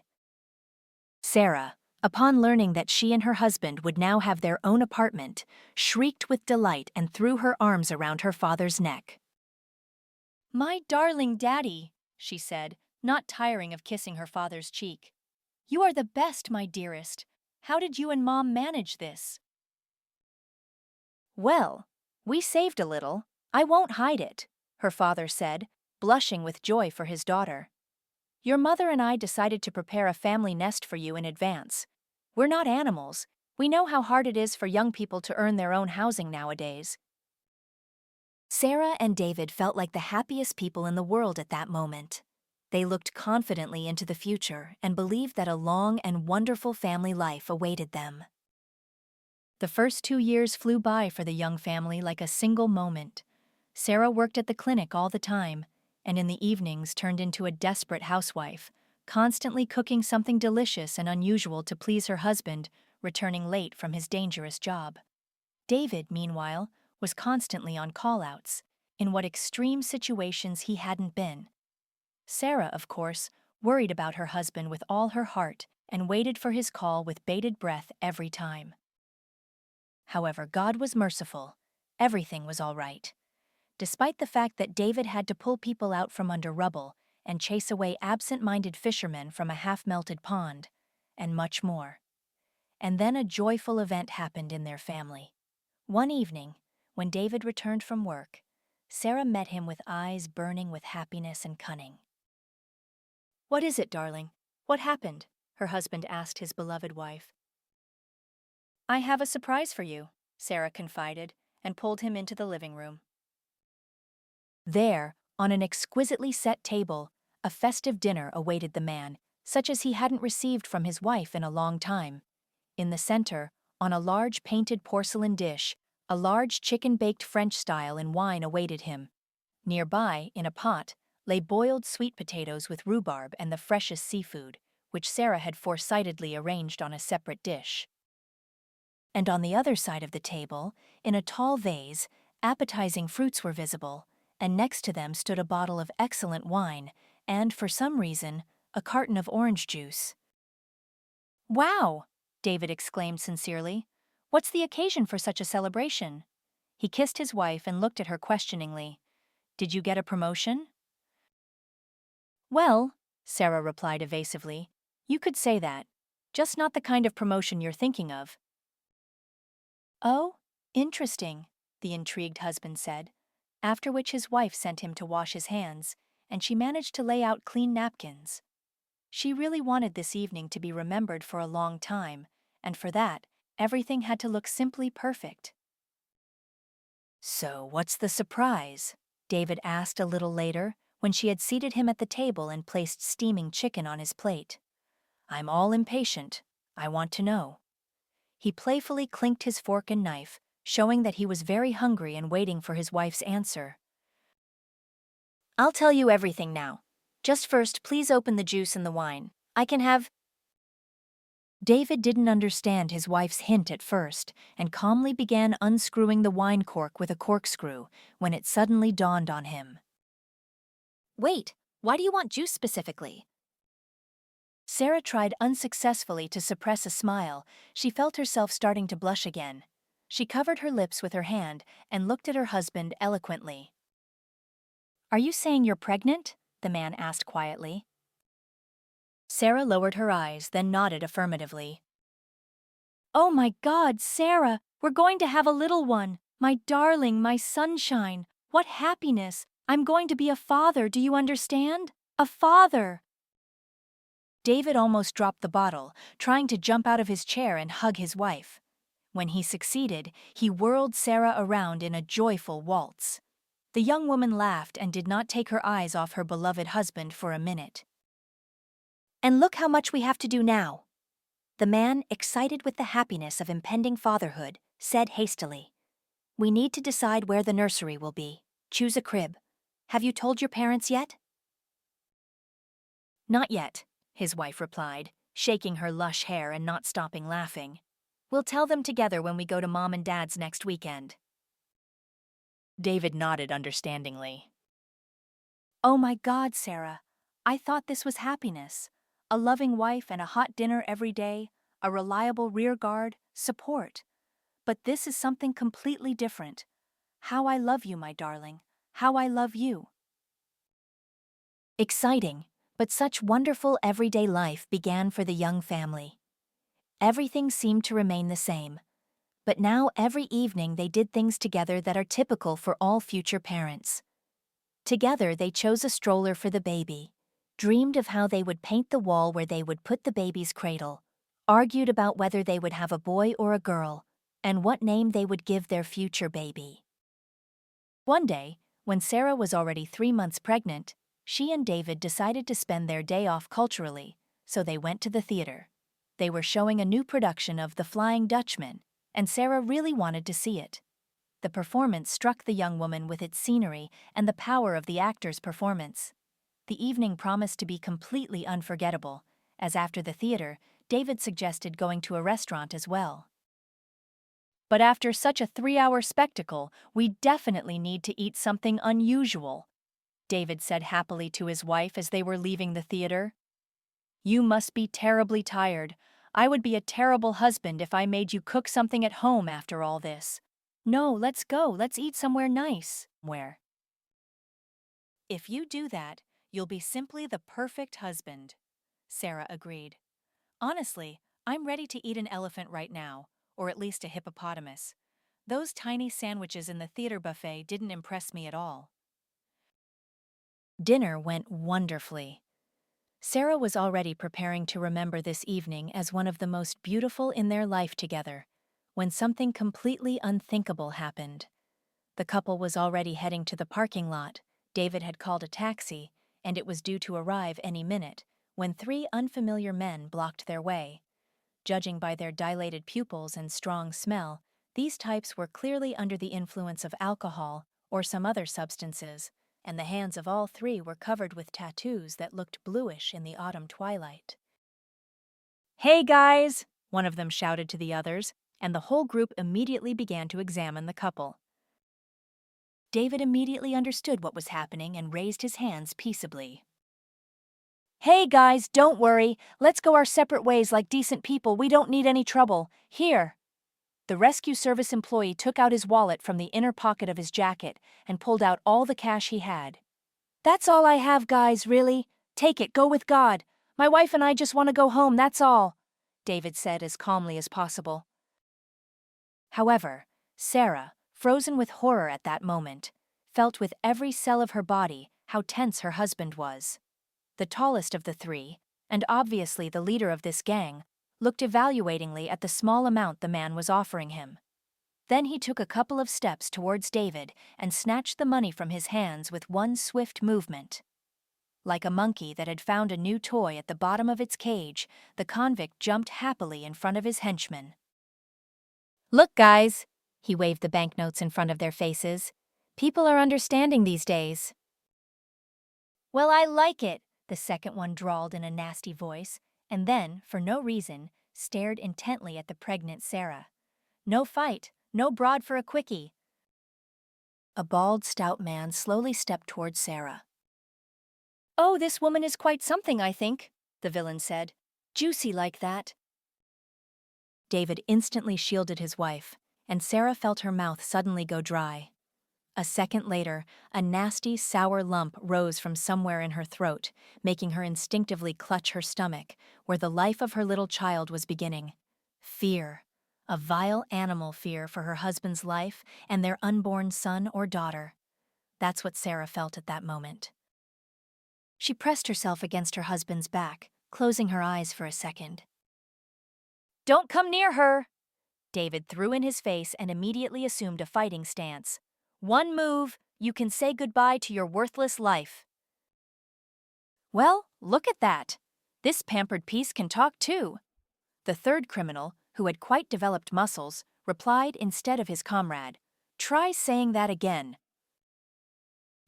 Sarah, upon learning that she and her husband would now have their own apartment, shrieked with delight and threw her arms around her father's neck. "My darling daddy," she said, not tiring of kissing her father's cheek. "You are the best, my dearest. How did you and Mom manage this?" "Well, we saved a little. I won't hide it," her father said, blushing with joy for his daughter. "Your mother and I decided to prepare a family nest for you in advance. We're not animals. We know how hard it is for young people to earn their own housing nowadays." Sarah and David felt like the happiest people in the world at that moment. They looked confidently into the future and believed that a long and wonderful family life awaited them. The first 2 years flew by for the young family like a single moment. Sarah worked at the clinic all the time, and in the evenings turned into a desperate housewife, constantly cooking something delicious and unusual to please her husband, returning late from his dangerous job. David, meanwhile, was constantly on call-outs. In what extreme situations he hadn't been. Sarah, of course, worried about her husband with all her heart and waited for his call with bated breath every time. However, God was merciful. Everything was all right. Despite the fact that David had to pull people out from under rubble and chase away absent-minded fishermen from a half-melted pond, and much more. And then a joyful event happened in their family. One evening, when David returned from work, Sarah met him with eyes burning with happiness and cunning. "What is it, darling? What happened?" her husband asked his beloved wife. "I have a surprise for you," Sarah confided, and pulled him into the living room. There, on an exquisitely set table, a festive dinner awaited the man, such as he hadn't received from his wife in a long time. In the center, on a large painted porcelain dish, a large chicken baked French style in wine awaited him. Nearby, in a pot, lay boiled sweet potatoes with rhubarb and the freshest seafood, which Sarah had foresightedly arranged on a separate dish. And on the other side of the table, in a tall vase, appetizing fruits were visible, and next to them stood a bottle of excellent wine and, for some reason, a carton of orange juice. "Wow!" David exclaimed sincerely. "What's the occasion for such a celebration?" He kissed his wife and looked at her questioningly. "Did you get a promotion?" "Well," Sarah replied evasively, "you could say that. Just not the kind of promotion you're thinking of." "Oh, interesting," the intrigued husband said, after which his wife sent him to wash his hands, and she managed to lay out clean napkins. She really wanted this evening to be remembered for a long time, and for that, everything had to look simply perfect. "So, what's the surprise?" David asked a little later, when she had seated him at the table and placed steaming chicken on his plate. "I'm all impatient. I want to know." He playfully clinked his fork and knife, showing that he was very hungry and waiting for his wife's answer. "I'll tell you everything now. Just first, please open the juice and the wine. I can have—" David didn't understand his wife's hint at first and calmly began unscrewing the wine cork with a corkscrew when it suddenly dawned on him. "Wait, why do you want juice specifically?" Sarah tried unsuccessfully to suppress a smile. She felt herself starting to blush again. She covered her lips with her hand and looked at her husband eloquently. "Are you saying you're pregnant?" the man asked quietly. Sarah lowered her eyes, then nodded affirmatively. "Oh my God, Sarah, we're going to have a little one. My darling, my sunshine. What happiness. I'm going to be a father, do you understand? A father!" David almost dropped the bottle, trying to jump out of his chair and hug his wife. When he succeeded, he whirled Sarah around in a joyful waltz. The young woman laughed and did not take her eyes off her beloved husband for a minute. "And look how much we have to do now," the man, excited with the happiness of impending fatherhood, said hastily. "We need to decide where the nursery will be. Choose a crib. Have you told your parents yet?" "Not yet," his wife replied, shaking her lush hair and not stopping laughing. "We'll tell them together when we go to Mom and Dad's next weekend." David nodded understandingly. "Oh my God, Sarah. I thought this was happiness. A loving wife and a hot dinner every day, a reliable rear guard, support. But this is something completely different. How I love you, my darling. How I love you." Exciting, but such wonderful everyday life began for the young family. Everything seemed to remain the same. But now every evening they did things together that are typical for all future parents. Together they chose a stroller for the baby, dreamed of how they would paint the wall where they would put the baby's cradle, argued about whether they would have a boy or a girl, and what name they would give their future baby. One day, when Sarah was already 3 months pregnant, she and David decided to spend their day off culturally, so they went to the theater. They were showing a new production of The Flying Dutchman, and Sarah really wanted to see it. The performance struck the young woman with its scenery and the power of the actor's performance. The evening promised to be completely unforgettable, as after the theater, David suggested going to a restaurant as well. "But after such a 3-hour spectacle, we definitely need to eat something unusual," David said happily to his wife as they were leaving the theater. "You must be terribly tired. I would be a terrible husband if I made you cook something at home after all this. No, let's go, let's eat somewhere nice." "Where?" "If you do that, you'll be simply the perfect husband," Sarah agreed. "Honestly, I'm ready to eat an elephant right now, or at least a hippopotamus. Those tiny sandwiches in the theater buffet didn't impress me at all." Dinner went wonderfully. Sarah was already preparing to remember this evening as one of the most beautiful in their life together, when something completely unthinkable happened. The couple was already heading to the parking lot. David had called a taxi, and it was due to arrive any minute, when 3 unfamiliar men blocked their way. Judging by their dilated pupils and strong smell, these types were clearly under the influence of alcohol or some other substances, and the hands of all 3 were covered with tattoos that looked bluish in the autumn twilight. "Hey guys!" one of them shouted to the others, and the whole group immediately began to examine the couple. David immediately understood what was happening and raised his hands peaceably. "Hey guys, don't worry. Let's go our separate ways like decent people. We don't need any trouble. Here." The rescue service employee took out his wallet from the inner pocket of his jacket and pulled out all the cash he had. "That's all I have, guys, really. Take it, go with God. My wife and I just want to go home, that's all," David said as calmly as possible. However, Sarah, frozen with horror at that moment, felt with every cell of her body how tense her husband was. The tallest of the 3, and obviously the leader of this gang, looked evaluatingly at the small amount the man was offering him. Then he took a couple of steps towards David and snatched the money from his hands with one swift movement. Like a monkey that had found a new toy at the bottom of its cage, the convict jumped happily in front of his henchmen. "Look, guys," he waved the banknotes in front of their faces. "People are understanding these days." "Well, I like it," the second one drawled in a nasty voice, and then, for no reason, stared intently at the pregnant Sarah. "No fight, no broad for a quickie." A bald, stout man slowly stepped towards Sarah. "Oh, this woman is quite something, I think," the villain said. "Juicy like that." David instantly shielded his wife, and Sarah felt her mouth suddenly go dry. A second later, a nasty, sour lump rose from somewhere in her throat, making her instinctively clutch her stomach, where the life of her little child was beginning. Fear. A vile animal fear for her husband's life and their unborn son or daughter. That's what Sarah felt at that moment. She pressed herself against her husband's back, closing her eyes for a second. "Don't come near her!" David threw in his face and immediately assumed a fighting stance. "One move, you can say goodbye to your worthless life." "Well, look at that. This pampered piece can talk too." The third criminal, who had quite developed muscles, replied instead of his comrade, "Try saying that again."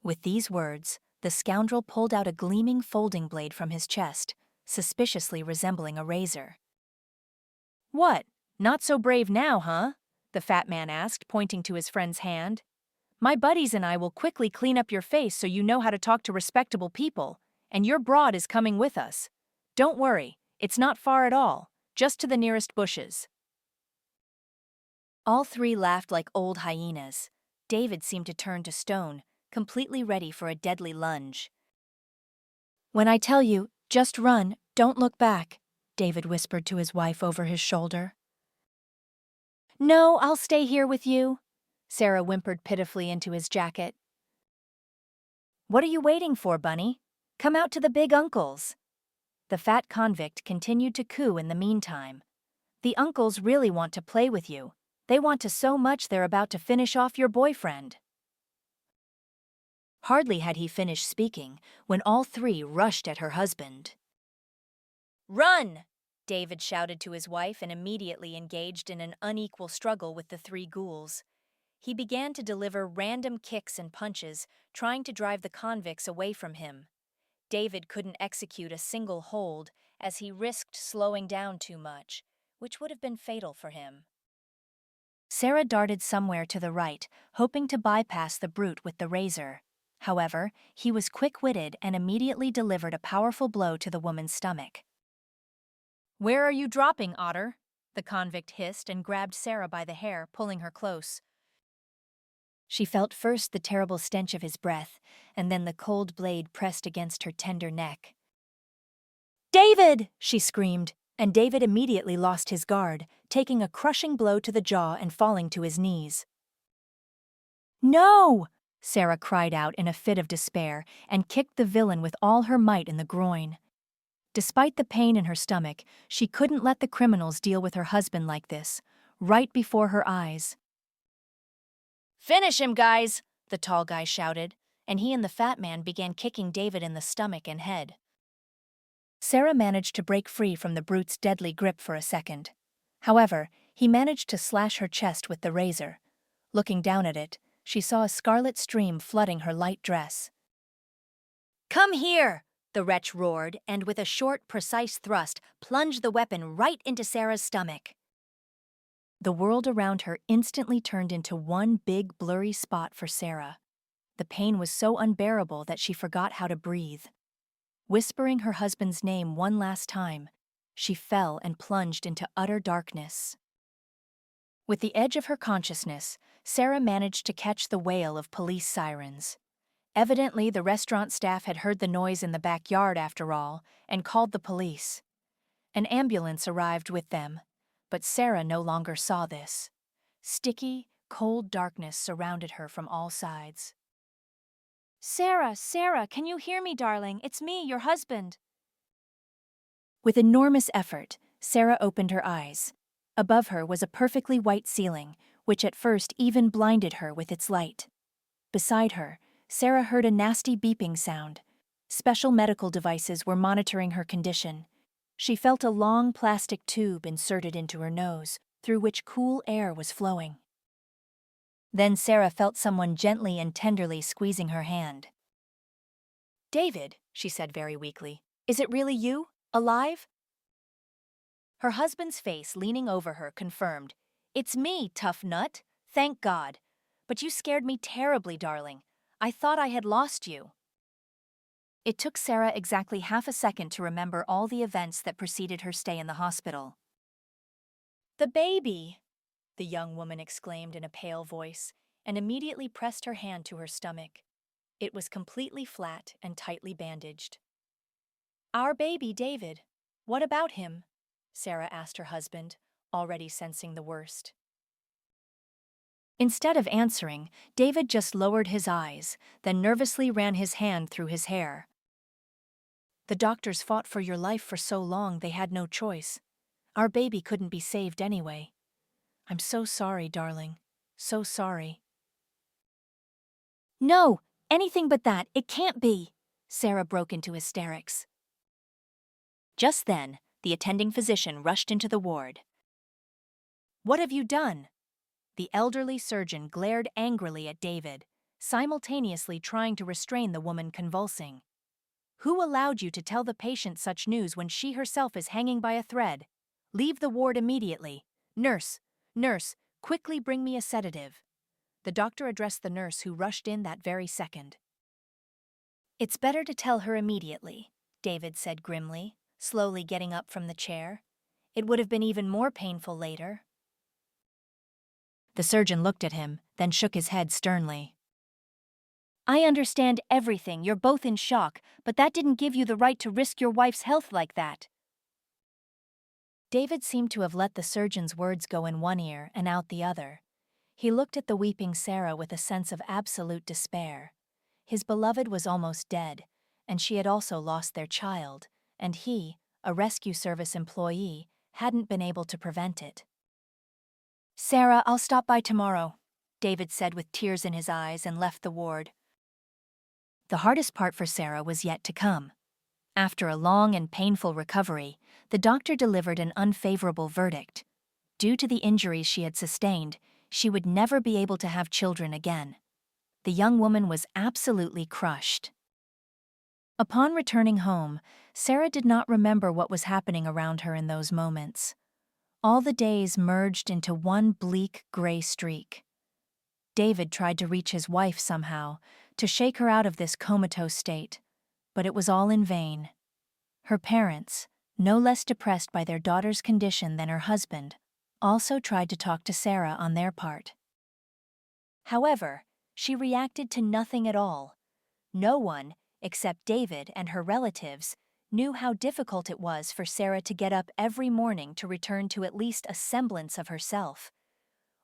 With these words, the scoundrel pulled out a gleaming folding blade from his chest, suspiciously resembling a razor. "What, not so brave now, huh?" the fat man asked, pointing to his friend's hand. "My buddies and I will quickly clean up your face so you know how to talk to respectable people, and your broad is coming with us. Don't worry, it's not far at all, just to the nearest bushes." All three laughed like old hyenas. David seemed to turn to stone, completely ready for a deadly lunge. "When I tell you, just run, don't look back," David whispered to his wife over his shoulder. "No, I'll stay here with you," Sarah whimpered pitifully into his jacket. "What are you waiting for, Bunny? Come out to the big uncles." The fat convict continued to coo in the meantime. "The uncles really want to play with you. They want to so much they're about to finish off your boyfriend." Hardly had he finished speaking when all three rushed at her husband. "Run!" David shouted to his wife and immediately engaged in an unequal struggle with the three ghouls. He began to deliver random kicks and punches, trying to drive the convicts away from him. David couldn't execute a single hold as he risked slowing down too much, which would have been fatal for him. Sarah darted somewhere to the right, hoping to bypass the brute with the razor. However, he was quick-witted and immediately delivered a powerful blow to the woman's stomach. "Where are you dropping, Otter?" the convict hissed and grabbed Sarah by the hair, pulling her close. She felt first the terrible stench of his breath, and then the cold blade pressed against her tender neck. "David!" she screamed, and David immediately lost his guard, taking a crushing blow to the jaw and falling to his knees. "No!" Sarah cried out in a fit of despair and kicked the villain with all her might in the groin. Despite the pain in her stomach, she couldn't let the criminals deal with her husband like this, right before her eyes. "Finish him, guys!" the tall guy shouted, and he and the fat man began kicking David in the stomach and head. Sarah managed to break free from the brute's deadly grip for a second. However, he managed to slash her chest with the razor. Looking down at it, she saw a scarlet stream flooding her light dress. "Come here!" the wretch roared, and with a short, precise thrust, plunged the weapon right into Sarah's stomach. The world around her instantly turned into one big, blurry spot for Sarah. The pain was so unbearable that she forgot how to breathe. Whispering her husband's name one last time, she fell and plunged into utter darkness. With the edge of her consciousness, Sarah managed to catch the wail of police sirens. Evidently, the restaurant staff had heard the noise in the backyard after all and called the police. An ambulance arrived with them, but Sarah no longer saw this. Sticky, cold darkness surrounded her from all sides. Sarah, can you hear me, darling? It's me, your husband." With enormous effort, Sarah opened her eyes. Above her was a perfectly white ceiling, which at first even blinded her with its light. Beside her, Sarah heard a nasty beeping sound. Special medical devices were monitoring her condition. She felt a long plastic tube inserted into her nose, through which cool air was flowing. Then Sarah felt someone gently and tenderly squeezing her hand. "David," she said very weakly, "is it really you? Alive?" Her husband's face leaning over her confirmed, "It's me, tough nut. Thank God. But you scared me terribly, darling. I thought I had lost you." It took Sarah exactly half a second to remember all the events that preceded her stay in the hospital. "The baby!" the young woman exclaimed in a pale voice, and immediately pressed her hand to her stomach. It was completely flat and tightly bandaged. "Our baby, David. What about him?" Sarah asked her husband, already sensing the worst. Instead of answering, David just lowered his eyes, then nervously ran his hand through his hair. The doctors fought for your life for so long they had no choice. Our baby couldn't be saved anyway. I'm so sorry, darling. So sorry. No, anything but that. It can't be. Sarah broke into hysterics. Just then, the attending physician rushed into the ward. What have you done? The elderly surgeon glared angrily at David, simultaneously trying to restrain the woman convulsing. Who allowed you to tell the patient such news when she herself is hanging by a thread? Leave the ward immediately. Nurse, quickly bring me a sedative. The doctor addressed the nurse who rushed in that very second. It's better to tell her immediately, David said grimly, slowly getting up from the chair. It would have been even more painful later. The surgeon looked at him, then shook his head sternly. I understand everything, you're both in shock, but that didn't give you the right to risk your wife's health like that. David seemed to have let the surgeon's words go in one ear and out the other. He looked at the weeping Sarah with a sense of absolute despair. His beloved was almost dead, and she had also lost their child, and he, a rescue service employee, hadn't been able to prevent it. Sarah, I'll stop by tomorrow, David said with tears in his eyes and left the ward. The hardest part for Sarah was yet to come. After a long and painful recovery, the doctor delivered an unfavorable verdict. Due to the injuries she had sustained, she would never be able to have children again. The young woman was absolutely crushed. Upon returning home, Sarah did not remember what was happening around her in those moments. All the days merged into one bleak gray streak. David tried to reach his wife somehow, to shake her out of this comatose state, but it was all in vain. Her parents, no less depressed by their daughter's condition than her husband, also tried to talk to Sarah on their part. However, she reacted to nothing at all. No one, except David and her relatives, knew how difficult it was for Sarah to get up every morning to return to at least a semblance of herself.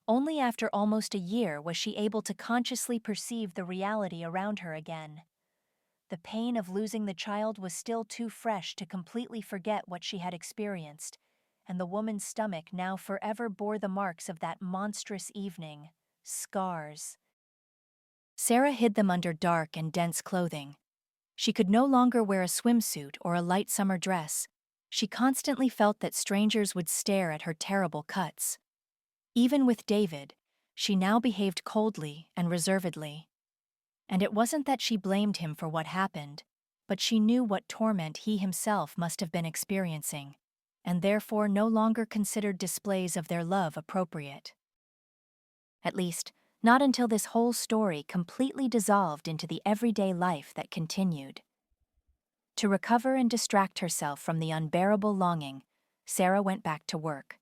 Only after almost a year was she able to consciously perceive the reality around her again. The pain of losing the child was still too fresh to completely forget what she had experienced, and the woman's stomach now forever bore the marks of that monstrous evening, scars. Sarah hid them under dark and dense clothing. She could no longer wear a swimsuit or a light summer dress. She constantly felt that strangers would stare at her terrible cuts. Even with David, she now behaved coldly and reservedly. And it wasn't that she blamed him for what happened, but she knew what torment he himself must have been experiencing, and therefore no longer considered displays of their love appropriate. At least, not until this whole story completely dissolved into the everyday life that continued. To recover and distract herself from the unbearable longing, Sarah went back to work.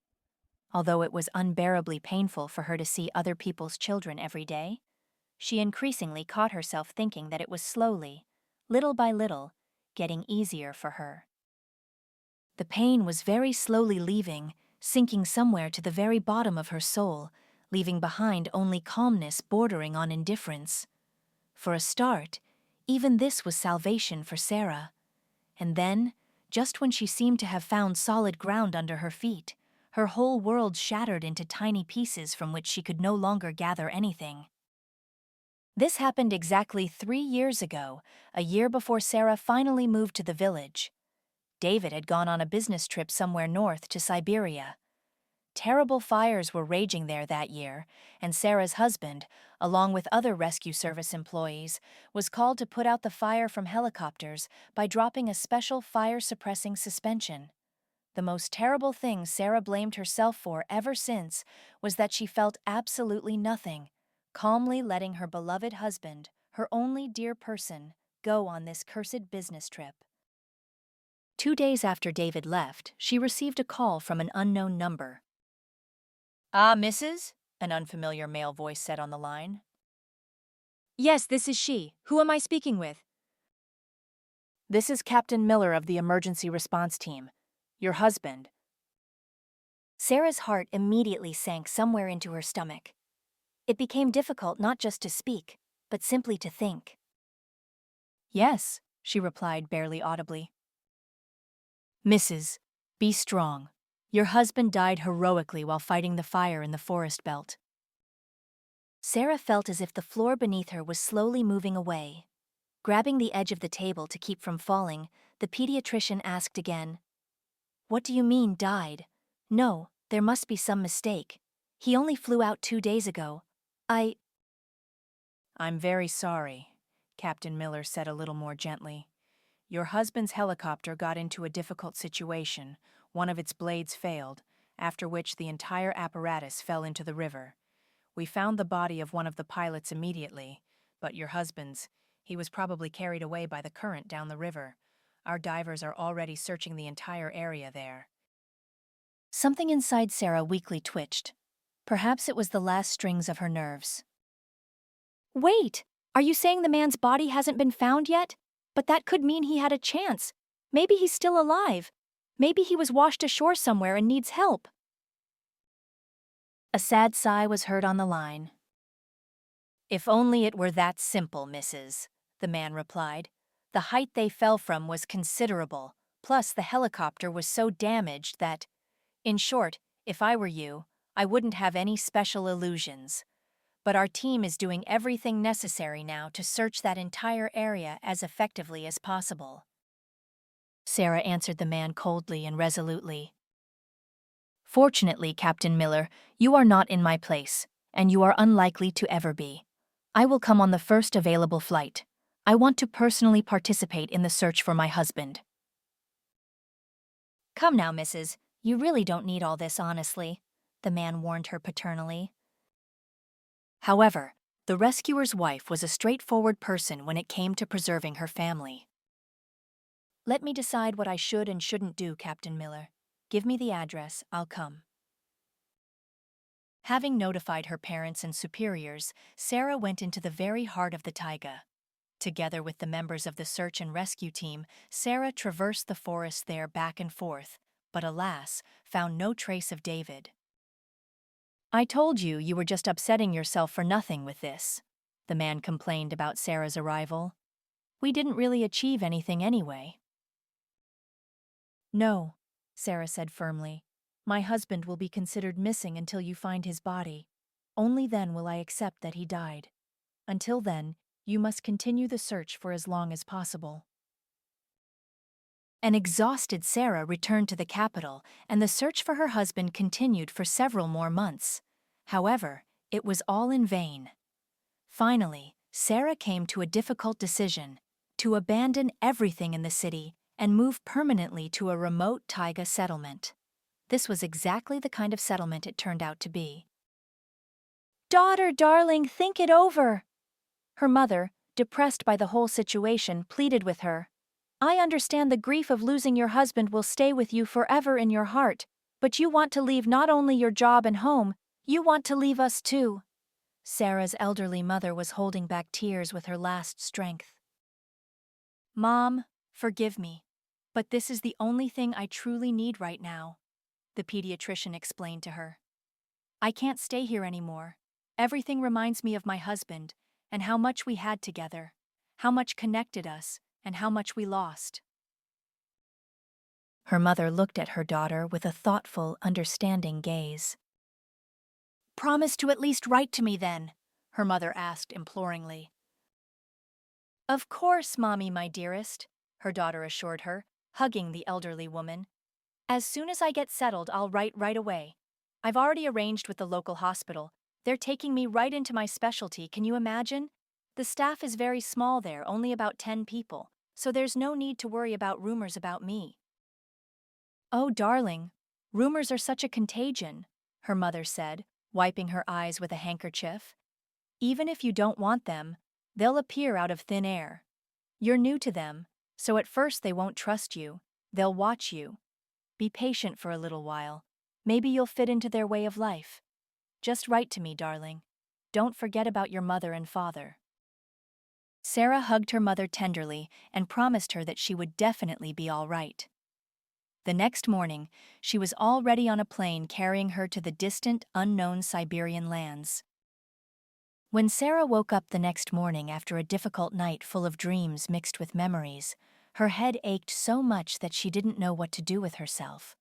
Although it was unbearably painful for her to see other people's children every day, she increasingly caught herself thinking that it was slowly, little by little, getting easier for her. The pain was very slowly leaving, sinking somewhere to the very bottom of her soul, leaving behind only calmness bordering on indifference. For a start, even this was salvation for Sarah. And then, just when she seemed to have found solid ground under her feet, her whole world shattered into tiny pieces from which she could no longer gather anything. This happened exactly 3 years ago, a year before Sarah finally moved to the village. David had gone on a business trip somewhere north to Siberia. Terrible fires were raging there that year, and Sarah's husband, along with other rescue service employees, was called to put out the fire from helicopters by dropping a special fire-suppressing suspension. The most terrible thing Sarah blamed herself for ever since was that she felt absolutely nothing, calmly letting her beloved husband, her only dear person, go on this cursed business trip. 2 days after David left, she received a call from an unknown number. "Ah, Mrs.?" an unfamiliar male voice said on the line. "Yes, this is she. Who am I speaking with?" "This is Captain Miller of the emergency response team. Your husband." Sarah's heart immediately sank somewhere into her stomach. It became difficult not just to speak, but simply to think. "Yes," she replied barely audibly. Mrs. Be strong. Your husband died heroically while fighting the fire in the forest belt. Sarah felt as if the floor beneath her was slowly moving away. Grabbing the edge of the table to keep from falling, the pediatrician asked again, "What do you mean, died? No, there must be some mistake. He only flew out 2 days ago. I'm very sorry," Captain Miller said a little more gently. "Your husband's helicopter got into a difficult situation. One of its blades failed, after which the entire apparatus fell into the river. We found the body of one of the pilots immediately, but your husband's, he was probably carried away by the current down the river. Our divers are already searching the entire area there." Something inside Sarah weakly twitched. Perhaps it was the last strings of her nerves. Wait! Are you saying the man's body hasn't been found yet? But that could mean he had a chance. Maybe he's still alive. Maybe he was washed ashore somewhere and needs help. A sad sigh was heard on the line. "If only it were that simple, Mrs." the man replied. "The height they fell from was considerable, plus the helicopter was so damaged that, in short, if I were you, I wouldn't have any special illusions. But our team is doing everything necessary now to search that entire area as effectively as possible." Sarah answered the man coldly and resolutely. "Fortunately, Captain Miller, you are not in my place, and you are unlikely to ever be. I will come on the first available flight. I want to personally participate in the search for my husband." "Come now, Mrs. You really don't need all this, honestly," the man warned her paternally. However, the rescuer's wife was a straightforward person when it came to preserving her family. "Let me decide what I should and shouldn't do, Captain Miller. Give me the address, I'll come." Having notified her parents and superiors, Sarah went into the very heart of the taiga. Together with the members of the search and rescue team, Sarah traversed the forest there back and forth, but alas, found no trace of David. "I told you you were just upsetting yourself for nothing with this," the man complained about Sarah's arrival. "We didn't really achieve anything anyway." "No," Sarah said firmly. "My husband will be considered missing until you find his body. Only then will I accept that he died. Until then, you must continue the search for as long as possible." An exhausted Sarah returned to the capital, and the search for her husband continued for several more months. However, it was all in vain. Finally, Sarah came to a difficult decision: to abandon everything in the city and move permanently to a remote taiga settlement. This was exactly the kind of settlement it turned out to be. "Daughter, darling, think it over." Her mother, depressed by the whole situation, pleaded with her. "I understand the grief of losing your husband will stay with you forever in your heart, but you want to leave not only your job and home, you want to leave us too." Sarah's elderly mother was holding back tears with her last strength. "Mom, forgive me, but this is the only thing I truly need right now," the pediatrician explained to her. "I can't stay here anymore. Everything reminds me of my husband, and how much we had together, how much connected us, and how much we lost." Her mother looked at her daughter with a thoughtful, understanding gaze. "Promise to at least write to me then," her mother asked imploringly. "Of course, Mommy, my dearest," her daughter assured her, hugging the elderly woman. "As soon as I get settled, I'll write right away. I've already arranged with the local hospital. They're taking me right into my specialty, can you imagine? The staff is very small there, only about 10 people, so there's no need to worry about rumors about me." "Oh, darling, rumors are such a contagion," her mother said, wiping her eyes with a handkerchief. "Even if you don't want them, they'll appear out of thin air. You're new to them, so at first they won't trust you. They'll watch you. Be patient for a little while. Maybe you'll fit into their way of life. Just write to me, darling. Don't forget about your mother and father." Sarah hugged her mother tenderly and promised her that she would definitely be all right. The next morning, she was already on a plane carrying her to the distant, unknown Siberian lands. When Sarah woke up the next morning after a difficult night full of dreams mixed with memories, Her head ached so much that she didn't know what to do with herself.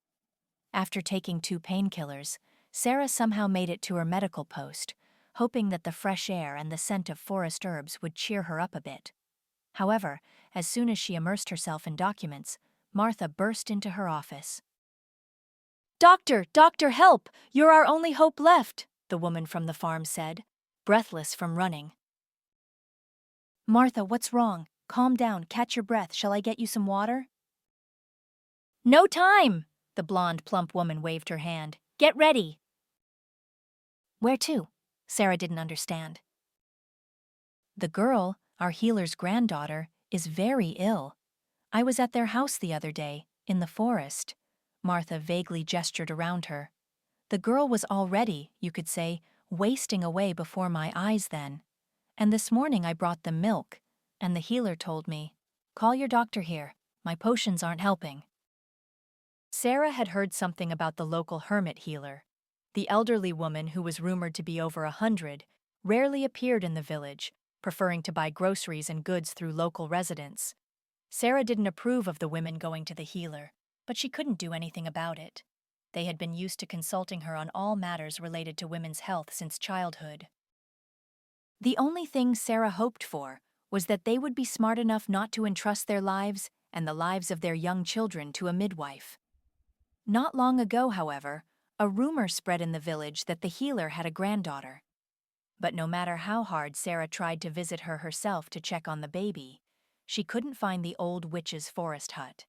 After taking 2 painkillers, Sarah somehow made it to her medical post, hoping that the fresh air and the scent of forest herbs would cheer her up a bit. However, as soon as she immersed herself in documents, Martha burst into her office. "Doctor, doctor, help! You're our only hope left," the woman from the farm said, breathless from running. "Martha, what's wrong? Calm down, catch your breath. Shall I get you some water?" "No time!" The blonde, plump woman waved her hand. "Get ready!" "Where to?" Sarah didn't understand. "The girl, our healer's granddaughter, is very ill. I was at their house the other day, in the forest." Martha vaguely gestured around her. "The girl was already, you could say, wasting away before my eyes then. And this morning I brought them milk, and the healer told me, 'Call your doctor here, my potions aren't helping.'" Sarah had heard something about the local hermit healer. The elderly woman, who was rumored to be over 100, rarely appeared in the village, preferring to buy groceries and goods through local residents. Sarah didn't approve of the women going to the healer, but she couldn't do anything about it. They had been used to consulting her on all matters related to women's health since childhood. The only thing Sarah hoped for was that they would be smart enough not to entrust their lives and the lives of their young children to a midwife. Not long ago, however, a rumor spread in the village that the healer had a granddaughter. But no matter how hard Sarah tried to visit her herself to check on the baby, she couldn't find the old witch's forest hut.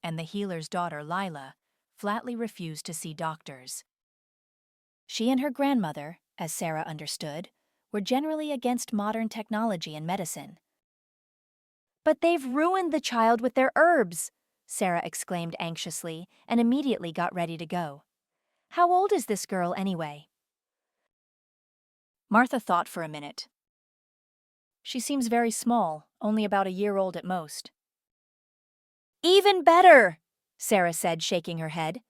And the healer's daughter, Lila, flatly refused to see doctors. She and her grandmother, as Sarah understood, were generally against modern technology and medicine. "But they've ruined the child with their herbs!" Sarah exclaimed anxiously and immediately got ready to go. "How old is this girl anyway?" Martha thought for a minute. "She seems very small, only about a year old at most." "Even better," Sarah said, shaking her head.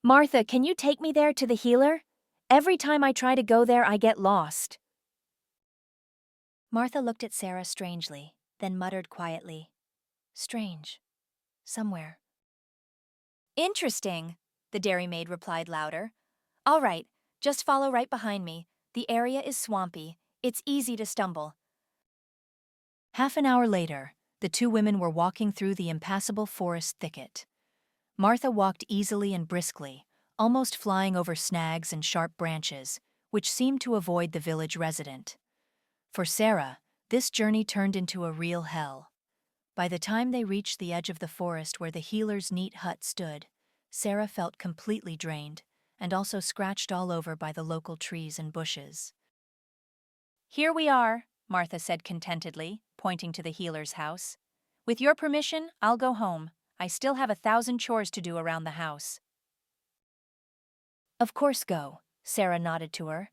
"Martha, can you take me there to the healer? Every time I try to go there, I get lost." Martha looked at Sarah strangely, then muttered quietly, "Strange. Somewhere." "Interesting," the dairymaid replied louder. "All right, just follow right behind me. The area is swampy. It's easy to stumble." Half an hour later, the 2 women were walking through the impassable forest thicket. Martha walked easily and briskly, almost flying over snags and sharp branches, which seemed to avoid the village resident. For Sarah, this journey turned into a real hell. By the time they reached the edge of the forest where the healer's neat hut stood, Sarah felt completely drained and also scratched all over by the local trees and bushes. "Here we are," Martha said contentedly, pointing to the healer's house. "With your permission, I'll go home. I still have 1,000 chores to do around the house." "Of course go," Sarah nodded to her.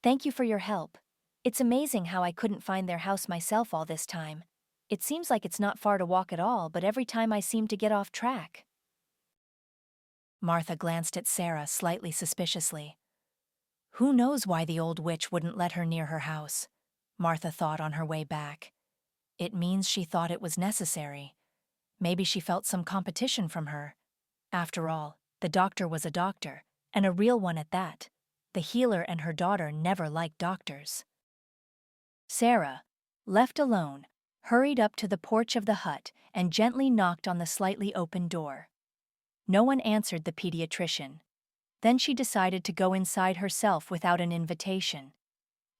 "Thank you for your help. It's amazing how I couldn't find their house myself all this time. It seems like it's not far to walk at all, but every time I seem to get off track." Martha glanced at Sarah slightly suspiciously. Who knows why the old witch wouldn't let her near her house? Martha thought on her way back. It means she thought it was necessary. Maybe she felt some competition from her. After all, the doctor was a doctor, and a real one at that. The healer and her daughter never liked doctors. Sarah, left alone, hurried up to the porch of the hut and gently knocked on the slightly open door. No one answered the pediatrician. Then she decided to go inside herself without an invitation.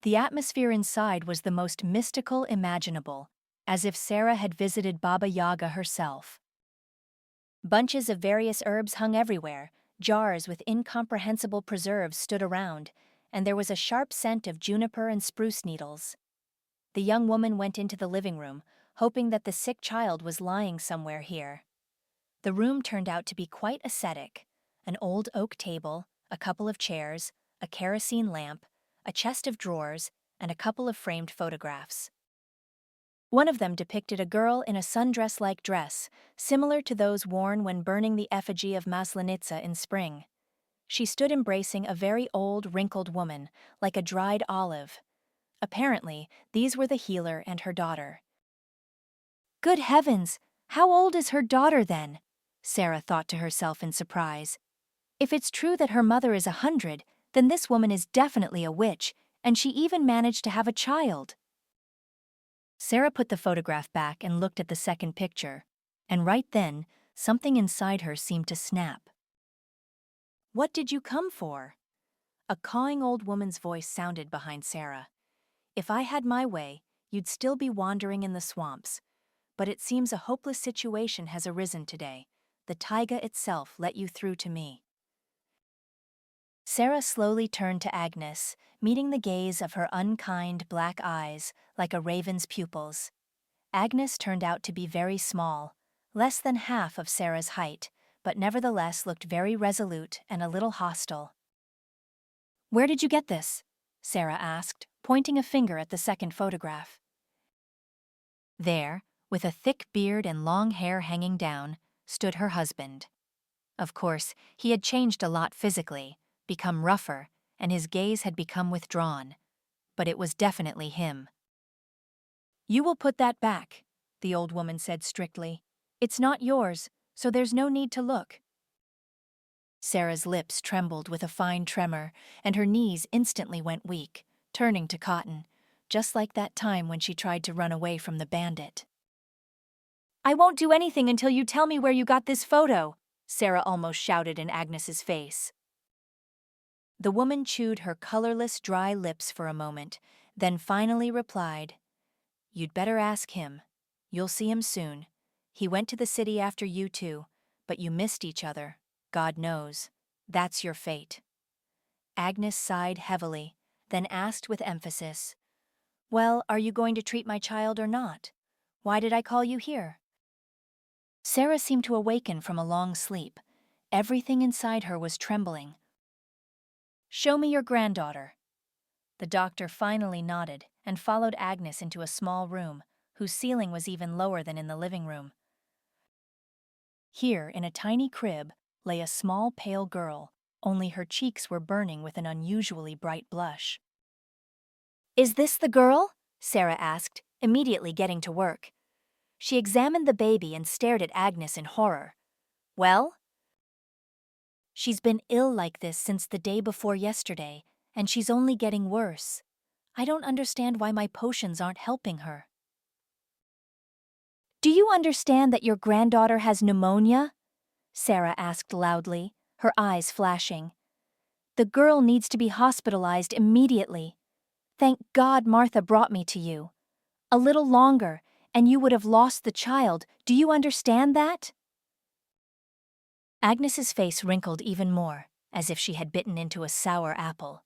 The atmosphere inside was the most mystical imaginable, as if Sarah had visited Baba Yaga herself. Bunches of various herbs hung everywhere, jars with incomprehensible preserves stood around, and there was a sharp scent of juniper and spruce needles. The young woman went into the living room, hoping that the sick child was lying somewhere here. The room turned out to be quite ascetic. An old oak table, a couple of chairs, a kerosene lamp, a chest of drawers, and a couple of framed photographs. One of them depicted a girl in a sundress-like dress, similar to those worn when burning the effigy of Maslenitsa in spring. She stood embracing a very old, wrinkled woman, like a dried olive. Apparently, these were the healer and her daughter. "Good heavens! How old is her daughter then? Sarah thought to herself in surprise. If it's true that her mother is 100, then this woman is definitely a witch, and she even managed to have a child. Sarah put the photograph back and looked at the second picture, and right then, something inside her seemed to snap. What did you come for? A cawing old woman's voice sounded behind Sarah. If I had my way, you'd still be wandering in the swamps. But it seems a hopeless situation has arisen today. The taiga itself let you through to me. Sarah slowly turned to Agnes, meeting the gaze of her unkind black eyes like a raven's pupils. Agnes turned out to be very small, less than half of Sarah's height, but nevertheless looked very resolute and a little hostile. Where did you get this? Sarah asked, pointing a finger at the second photograph. There, with a thick beard and long hair hanging down, stood her husband. Of course, he had changed a lot physically, become rougher, and his gaze had become withdrawn. But it was definitely him. You will put that back, the old woman said strictly. It's not yours, so there's no need to look. Sarah's lips trembled with a fine tremor, and her knees instantly went weak, turning to cotton, just like that time when she tried to run away from the bandit. I won't do anything until you tell me where you got this photo, Sarah almost shouted in Agnes's face. The woman chewed her colorless, dry lips for a moment, then finally replied, You'd better ask him. You'll see him soon. He went to the city after you two, but you missed each other. God knows. That's your fate. Agnes sighed heavily, then asked with emphasis, Well, are you going to treat my child or not? Why did I call you here? Sarah seemed to awaken from a long sleep. Everything inside her was trembling. Show me your granddaughter. The doctor finally nodded and followed Agnes into a small room, whose ceiling was even lower than in the living room. Here, in a tiny crib, lay a small pale girl, only her cheeks were burning with an unusually bright blush. Is this the girl? Sarah asked, immediately getting to work. She examined the baby and stared at Agnes in horror. Well? She's been ill like this since the day before yesterday, and she's only getting worse. I don't understand why my potions aren't helping her. Do you understand that your granddaughter has pneumonia? Sarah asked loudly, her eyes flashing. The girl needs to be hospitalized immediately. Thank God Martha brought me to you. A little longer, and you would have lost the child. Do you understand that? Agnes's face wrinkled even more, as if she had bitten into a sour apple.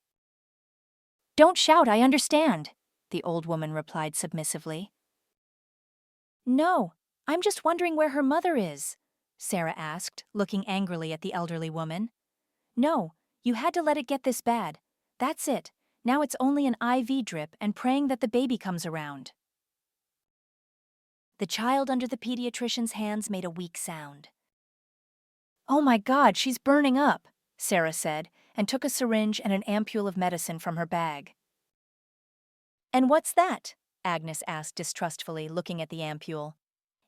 Don't shout, I understand, the old woman replied submissively. No, I'm just wondering where her mother is, Sarah asked, looking angrily at the elderly woman. No, you had to let it get this bad. That's it. Now it's only an IV drip and praying that the baby comes around. The child under the pediatrician's hands made a weak sound. Oh my God, she's burning up, Sarah said, and took a syringe and an ampule of medicine from her bag. And what's that? Agnes asked distrustfully, looking at the ampule.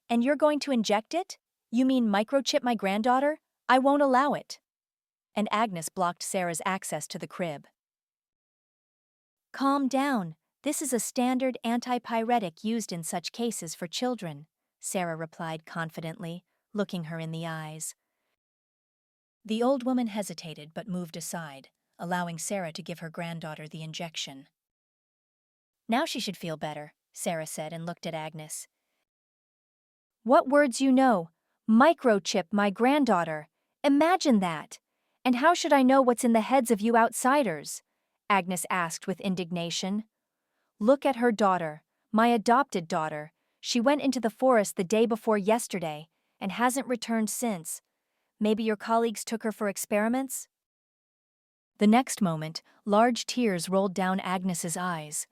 And you're going to inject it? You mean microchip my granddaughter? I won't allow it. And Agnes blocked Sarah's access to the crib. Calm down. This is a standard antipyretic used in such cases for children, Sarah replied confidently, looking her in the eyes. The old woman hesitated but moved aside, allowing Sarah to give her granddaughter the injection. Now she should feel better, Sarah said and looked at Agnes. What words you know? Microchip my granddaughter. Imagine that. And how should I know what's in the heads of you outsiders? Agnes asked with indignation. Look at her daughter, my adopted daughter. She went into the forest the day before yesterday and hasn't returned since. Maybe your colleagues took her for experiments? The next moment, large tears rolled down Agnes's eyes.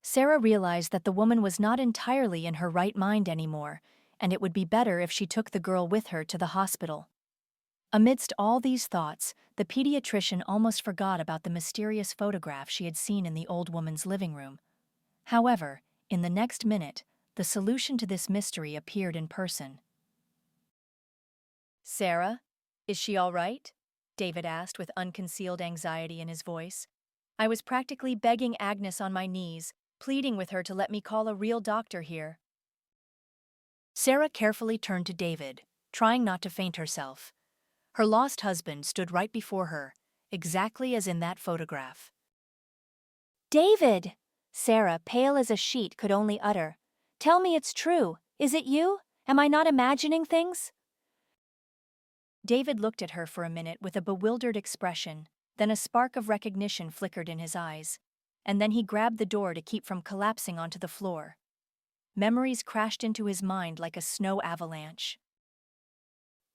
Sarah realized that the woman was not entirely in her right mind anymore, and it would be better if she took the girl with her to the hospital. Amidst all these thoughts, the pediatrician almost forgot about the mysterious photograph she had seen in the old woman's living room. However, in the next minute, the solution to this mystery appeared in person. Sarah, is she all right? David asked with unconcealed anxiety in his voice. I was practically begging Agnes on my knees, pleading with her to let me call a real doctor here. Sarah carefully turned to David, trying not to faint herself. Her lost husband stood right before her, exactly as in that photograph. David! Sarah, pale as a sheet, could only utter. Tell me it's true. Is it you? Am I not imagining things? David looked at her for a minute with a bewildered expression, then a spark of recognition flickered in his eyes, and then he grabbed the door to keep from collapsing onto the floor. Memories crashed into his mind like a snow avalanche.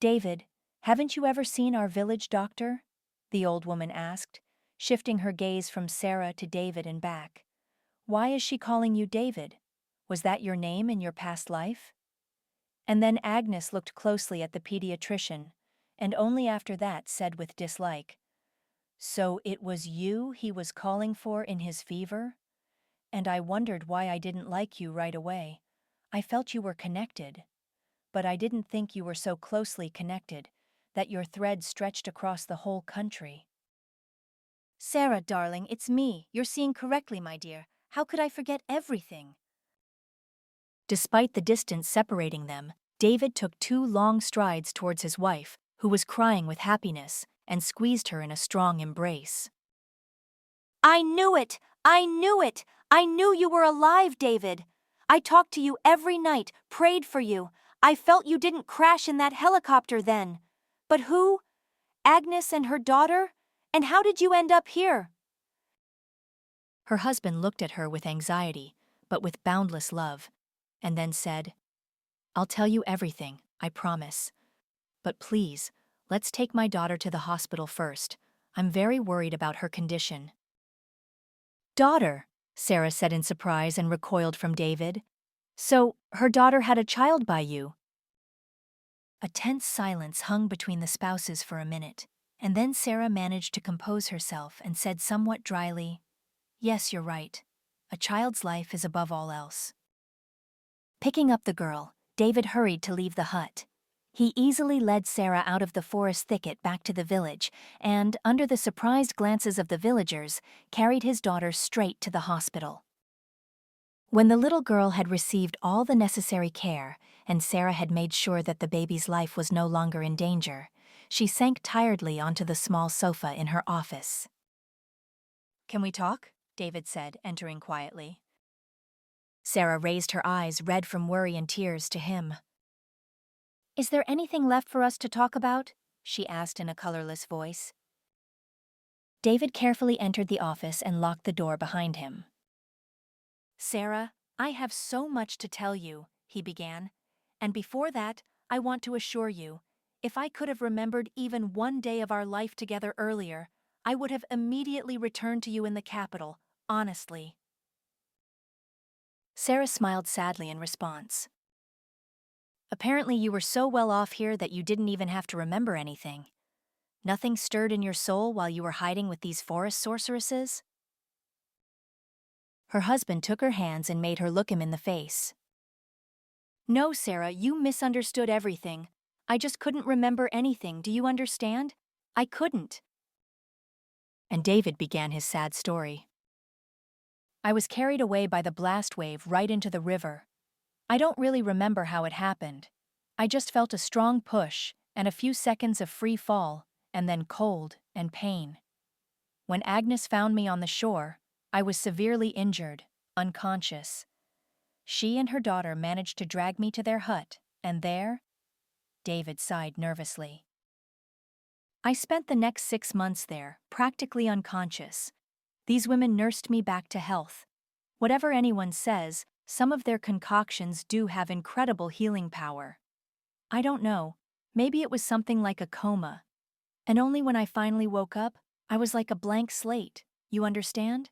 David, haven't you ever seen our village doctor? The old woman asked, shifting her gaze from Sarah to David and back. Why is she calling you David? Was that your name in your past life? And then Agnes looked closely at the pediatrician, and only after that said with dislike, So it was you he was calling for in his fever? And I wondered why I didn't like you right away. I felt you were connected. But I didn't think you were so closely connected, that your thread stretched across the whole country. Sarah, darling, it's me. You're seeing correctly, my dear. How could I forget everything? Despite the distance separating them, David took 2 long strides towards his wife, who was crying with happiness, and squeezed her in a strong embrace. I knew it! I knew it! I knew you were alive, David! I talked to you every night, prayed for you. I felt you didn't crash in that helicopter then. But who? Agnes and her daughter? And how did you end up here? Her husband looked at her with anxiety, but with boundless love, and then said, I'll tell you everything, I promise. But please, let's take my daughter to the hospital first. I'm very worried about her condition. Daughter, Sarah said in surprise and recoiled from David. So, her daughter had a child by you? A tense silence hung between the spouses for a minute, and then Sarah managed to compose herself and said somewhat dryly, Yes, you're right. A child's life is above all else. Picking up the girl, David hurried to leave the hut. He easily led Sarah out of the forest thicket back to the village and, under the surprised glances of the villagers, carried his daughter straight to the hospital. When the little girl had received all the necessary care and Sarah had made sure that the baby's life was no longer in danger, she sank tiredly onto the small sofa in her office. Can we talk? David said, entering quietly. Sarah raised her eyes, red from worry and tears, to him. Is there anything left for us to talk about? She asked in a colorless voice. David carefully entered the office and locked the door behind him. Sarah, I have so much to tell you, he began. And before that, I want to assure you, if I could have remembered even one day of our life together earlier, I would have immediately returned to you in the capital, honestly. Sarah smiled sadly in response. Apparently you were so well off here that you didn't even have to remember anything. Nothing stirred in your soul while you were hiding with these forest sorceresses? Her husband took her hands and made her look him in the face. No, Sarah, you misunderstood everything. I just couldn't remember anything, do you understand? I couldn't. And David began his sad story. I was carried away by the blast wave right into the river. I don't really remember how it happened. I just felt a strong push and a few seconds of free fall, and then cold and pain. When Agnes found me on the shore, I was severely injured, unconscious. She and her daughter managed to drag me to their hut, and there, David sighed nervously. I spent the next 6 months there, practically unconscious. These women nursed me back to health. Whatever anyone says, some of their concoctions do have incredible healing power. I don't know, maybe it was something like a coma. And only when I finally woke up, I was like a blank slate, you understand?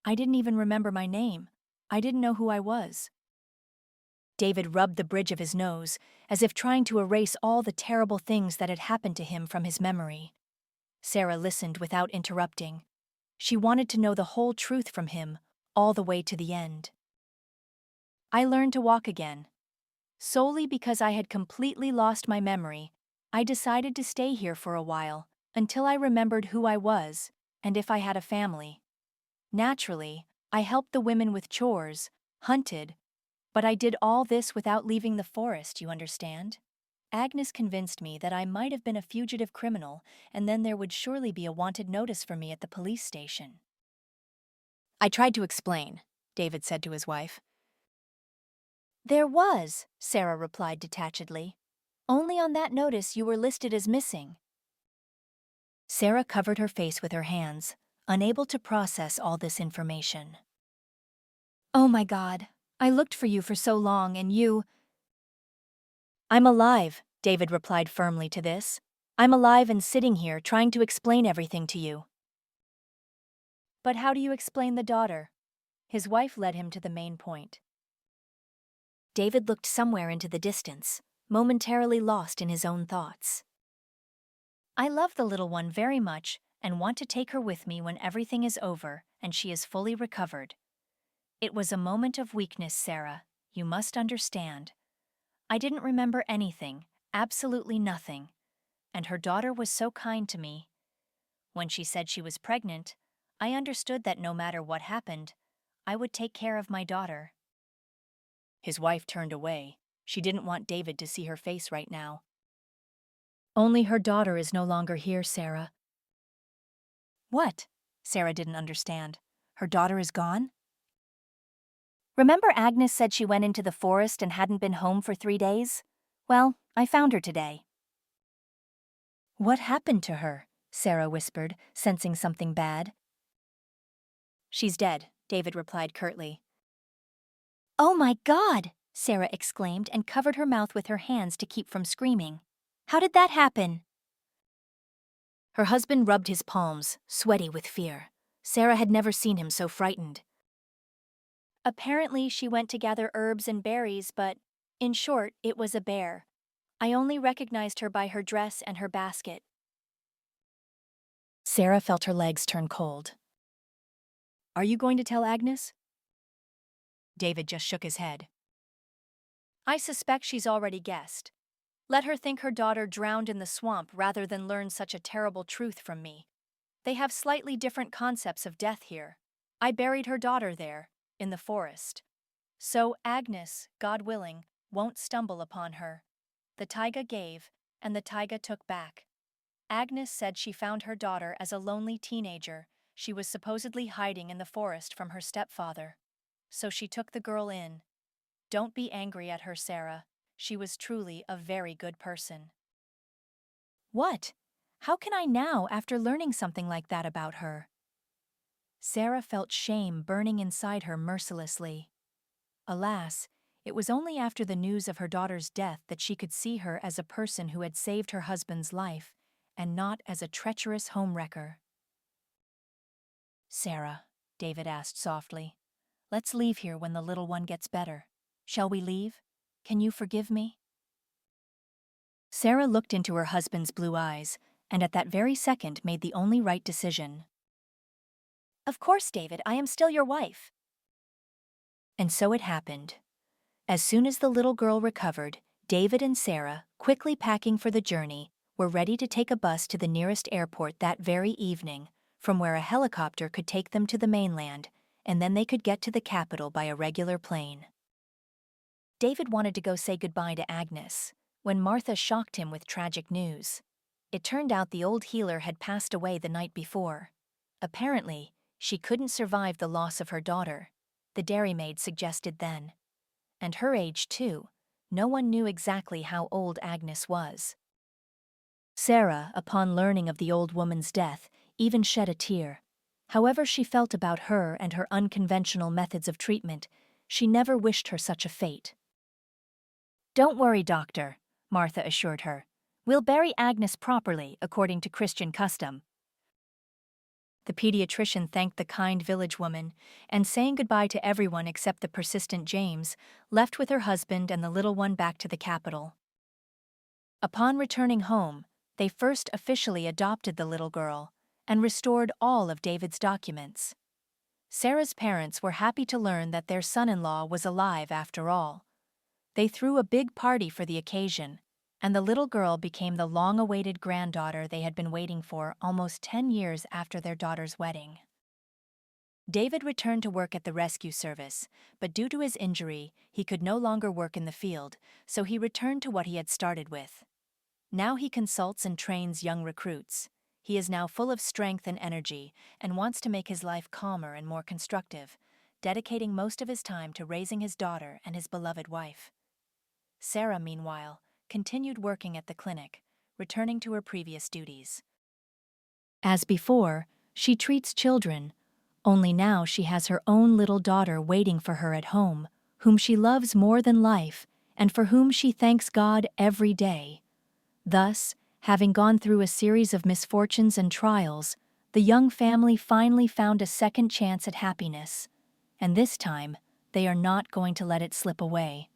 I didn't even remember my name. I didn't know who I was. David rubbed the bridge of his nose, as if trying to erase all the terrible things that had happened to him from his memory. Sarah listened without interrupting. She wanted to know the whole truth from him, all the way to the end. I learned to walk again. Solely because I had completely lost my memory, I decided to stay here for a while, until I remembered who I was, and if I had a family. Naturally, I helped the women with chores, hunted, but I did all this without leaving the forest, you understand? Agnes convinced me that I might have been a fugitive criminal, and then there would surely be a wanted notice for me at the police station. I tried to explain, David said to his wife. There was, Sarah replied detachedly. Only on that notice you were listed as missing. Sarah covered her face with her hands, unable to process all this information. Oh my God, I looked for you for so long and you— I'm alive, David replied firmly to this. I'm alive and sitting here trying to explain everything to you. But how do you explain the daughter? His wife led him to the main point. David looked somewhere into the distance, momentarily lost in his own thoughts. I love the little one very much and want to take her with me when everything is over and she is fully recovered. It was a moment of weakness, Sarah, you must understand. I didn't remember anything, absolutely nothing, and her daughter was so kind to me. When she said she was pregnant, I understood that no matter what happened, I would take care of my daughter. His wife turned away. She didn't want David to see her face right now. Only her daughter is no longer here, Sarah. What? Sarah didn't understand. Her daughter is gone? Remember Agnes said she went into the forest and hadn't been home for 3 days? Well, I found her today. What happened to her? Sarah whispered, sensing something bad. She's dead, David replied curtly. Oh my God! Sarah exclaimed and covered her mouth with her hands to keep from screaming. How did that happen? Her husband rubbed his palms, sweaty with fear. Sarah had never seen him so frightened. Apparently, she went to gather herbs and berries, but, in short, it was a bear. I only recognized her by her dress and her basket. Sarah felt her legs turn cold. Are you going to tell Agnes? David just shook his head. I suspect she's already guessed. Let her think her daughter drowned in the swamp rather than learn such a terrible truth from me. They have slightly different concepts of death here. I buried her daughter there, in the forest. So Agnes, God willing, won't stumble upon her. The taiga gave, and the taiga took back. Agnes said she found her daughter as a lonely teenager. She was supposedly hiding in the forest from her stepfather. So she took the girl in. Don't be angry at her, Sarah. She was truly a very good person. What? How can I now after learning something like that about her? Sarah felt shame burning inside her mercilessly. Alas, it was only after the news of her daughter's death that she could see her as a person who had saved her husband's life, and not as a treacherous homewrecker. Sarah, David asked softly, let's leave here when the little one gets better. Shall we leave? Can you forgive me? Sarah looked into her husband's blue eyes, and at that very second made the only right decision. Of course, David, I am still your wife. And so it happened. As soon as the little girl recovered, David and Sarah, quickly packing for the journey, were ready to take a bus to the nearest airport that very evening, from where a helicopter could take them to the mainland, and then they could get to the capital by a regular plane. David wanted to go say goodbye to Agnes, when Martha shocked him with tragic news. It turned out the old healer had passed away the night before. Apparently, she couldn't survive the loss of her daughter, the dairymaid suggested then. And her age, too. No one knew exactly how old Agnes was. Sarah, upon learning of the old woman's death, even shed a tear. However she felt about her and her unconventional methods of treatment, she never wished her such a fate. Don't worry, doctor, Martha assured her. We'll bury Agnes properly, according to Christian custom. The pediatrician thanked the kind village woman, and saying goodbye to everyone except the persistent James, left with her husband and the little one back to the capital. Upon returning home, they first officially adopted the little girl and restored all of David's documents. Sarah's parents were happy to learn that their son-in-law was alive after all. They threw a big party for the occasion, and the little girl became the long-awaited granddaughter they had been waiting for almost 10 years after their daughter's wedding. David returned to work at the rescue service, but due to his injury, he could no longer work in the field, so he returned to what he had started with. Now he consults and trains young recruits. He is now full of strength and energy and wants to make his life calmer and more constructive, dedicating most of his time to raising his daughter and his beloved wife. Sarah, meanwhile, continued working at the clinic, returning to her previous duties. As before, she treats children, only now she has her own little daughter waiting for her at home, whom she loves more than life and for whom she thanks God every day. Thus, having gone through a series of misfortunes and trials, the young family finally found a second chance at happiness, and this time, they are not going to let it slip away.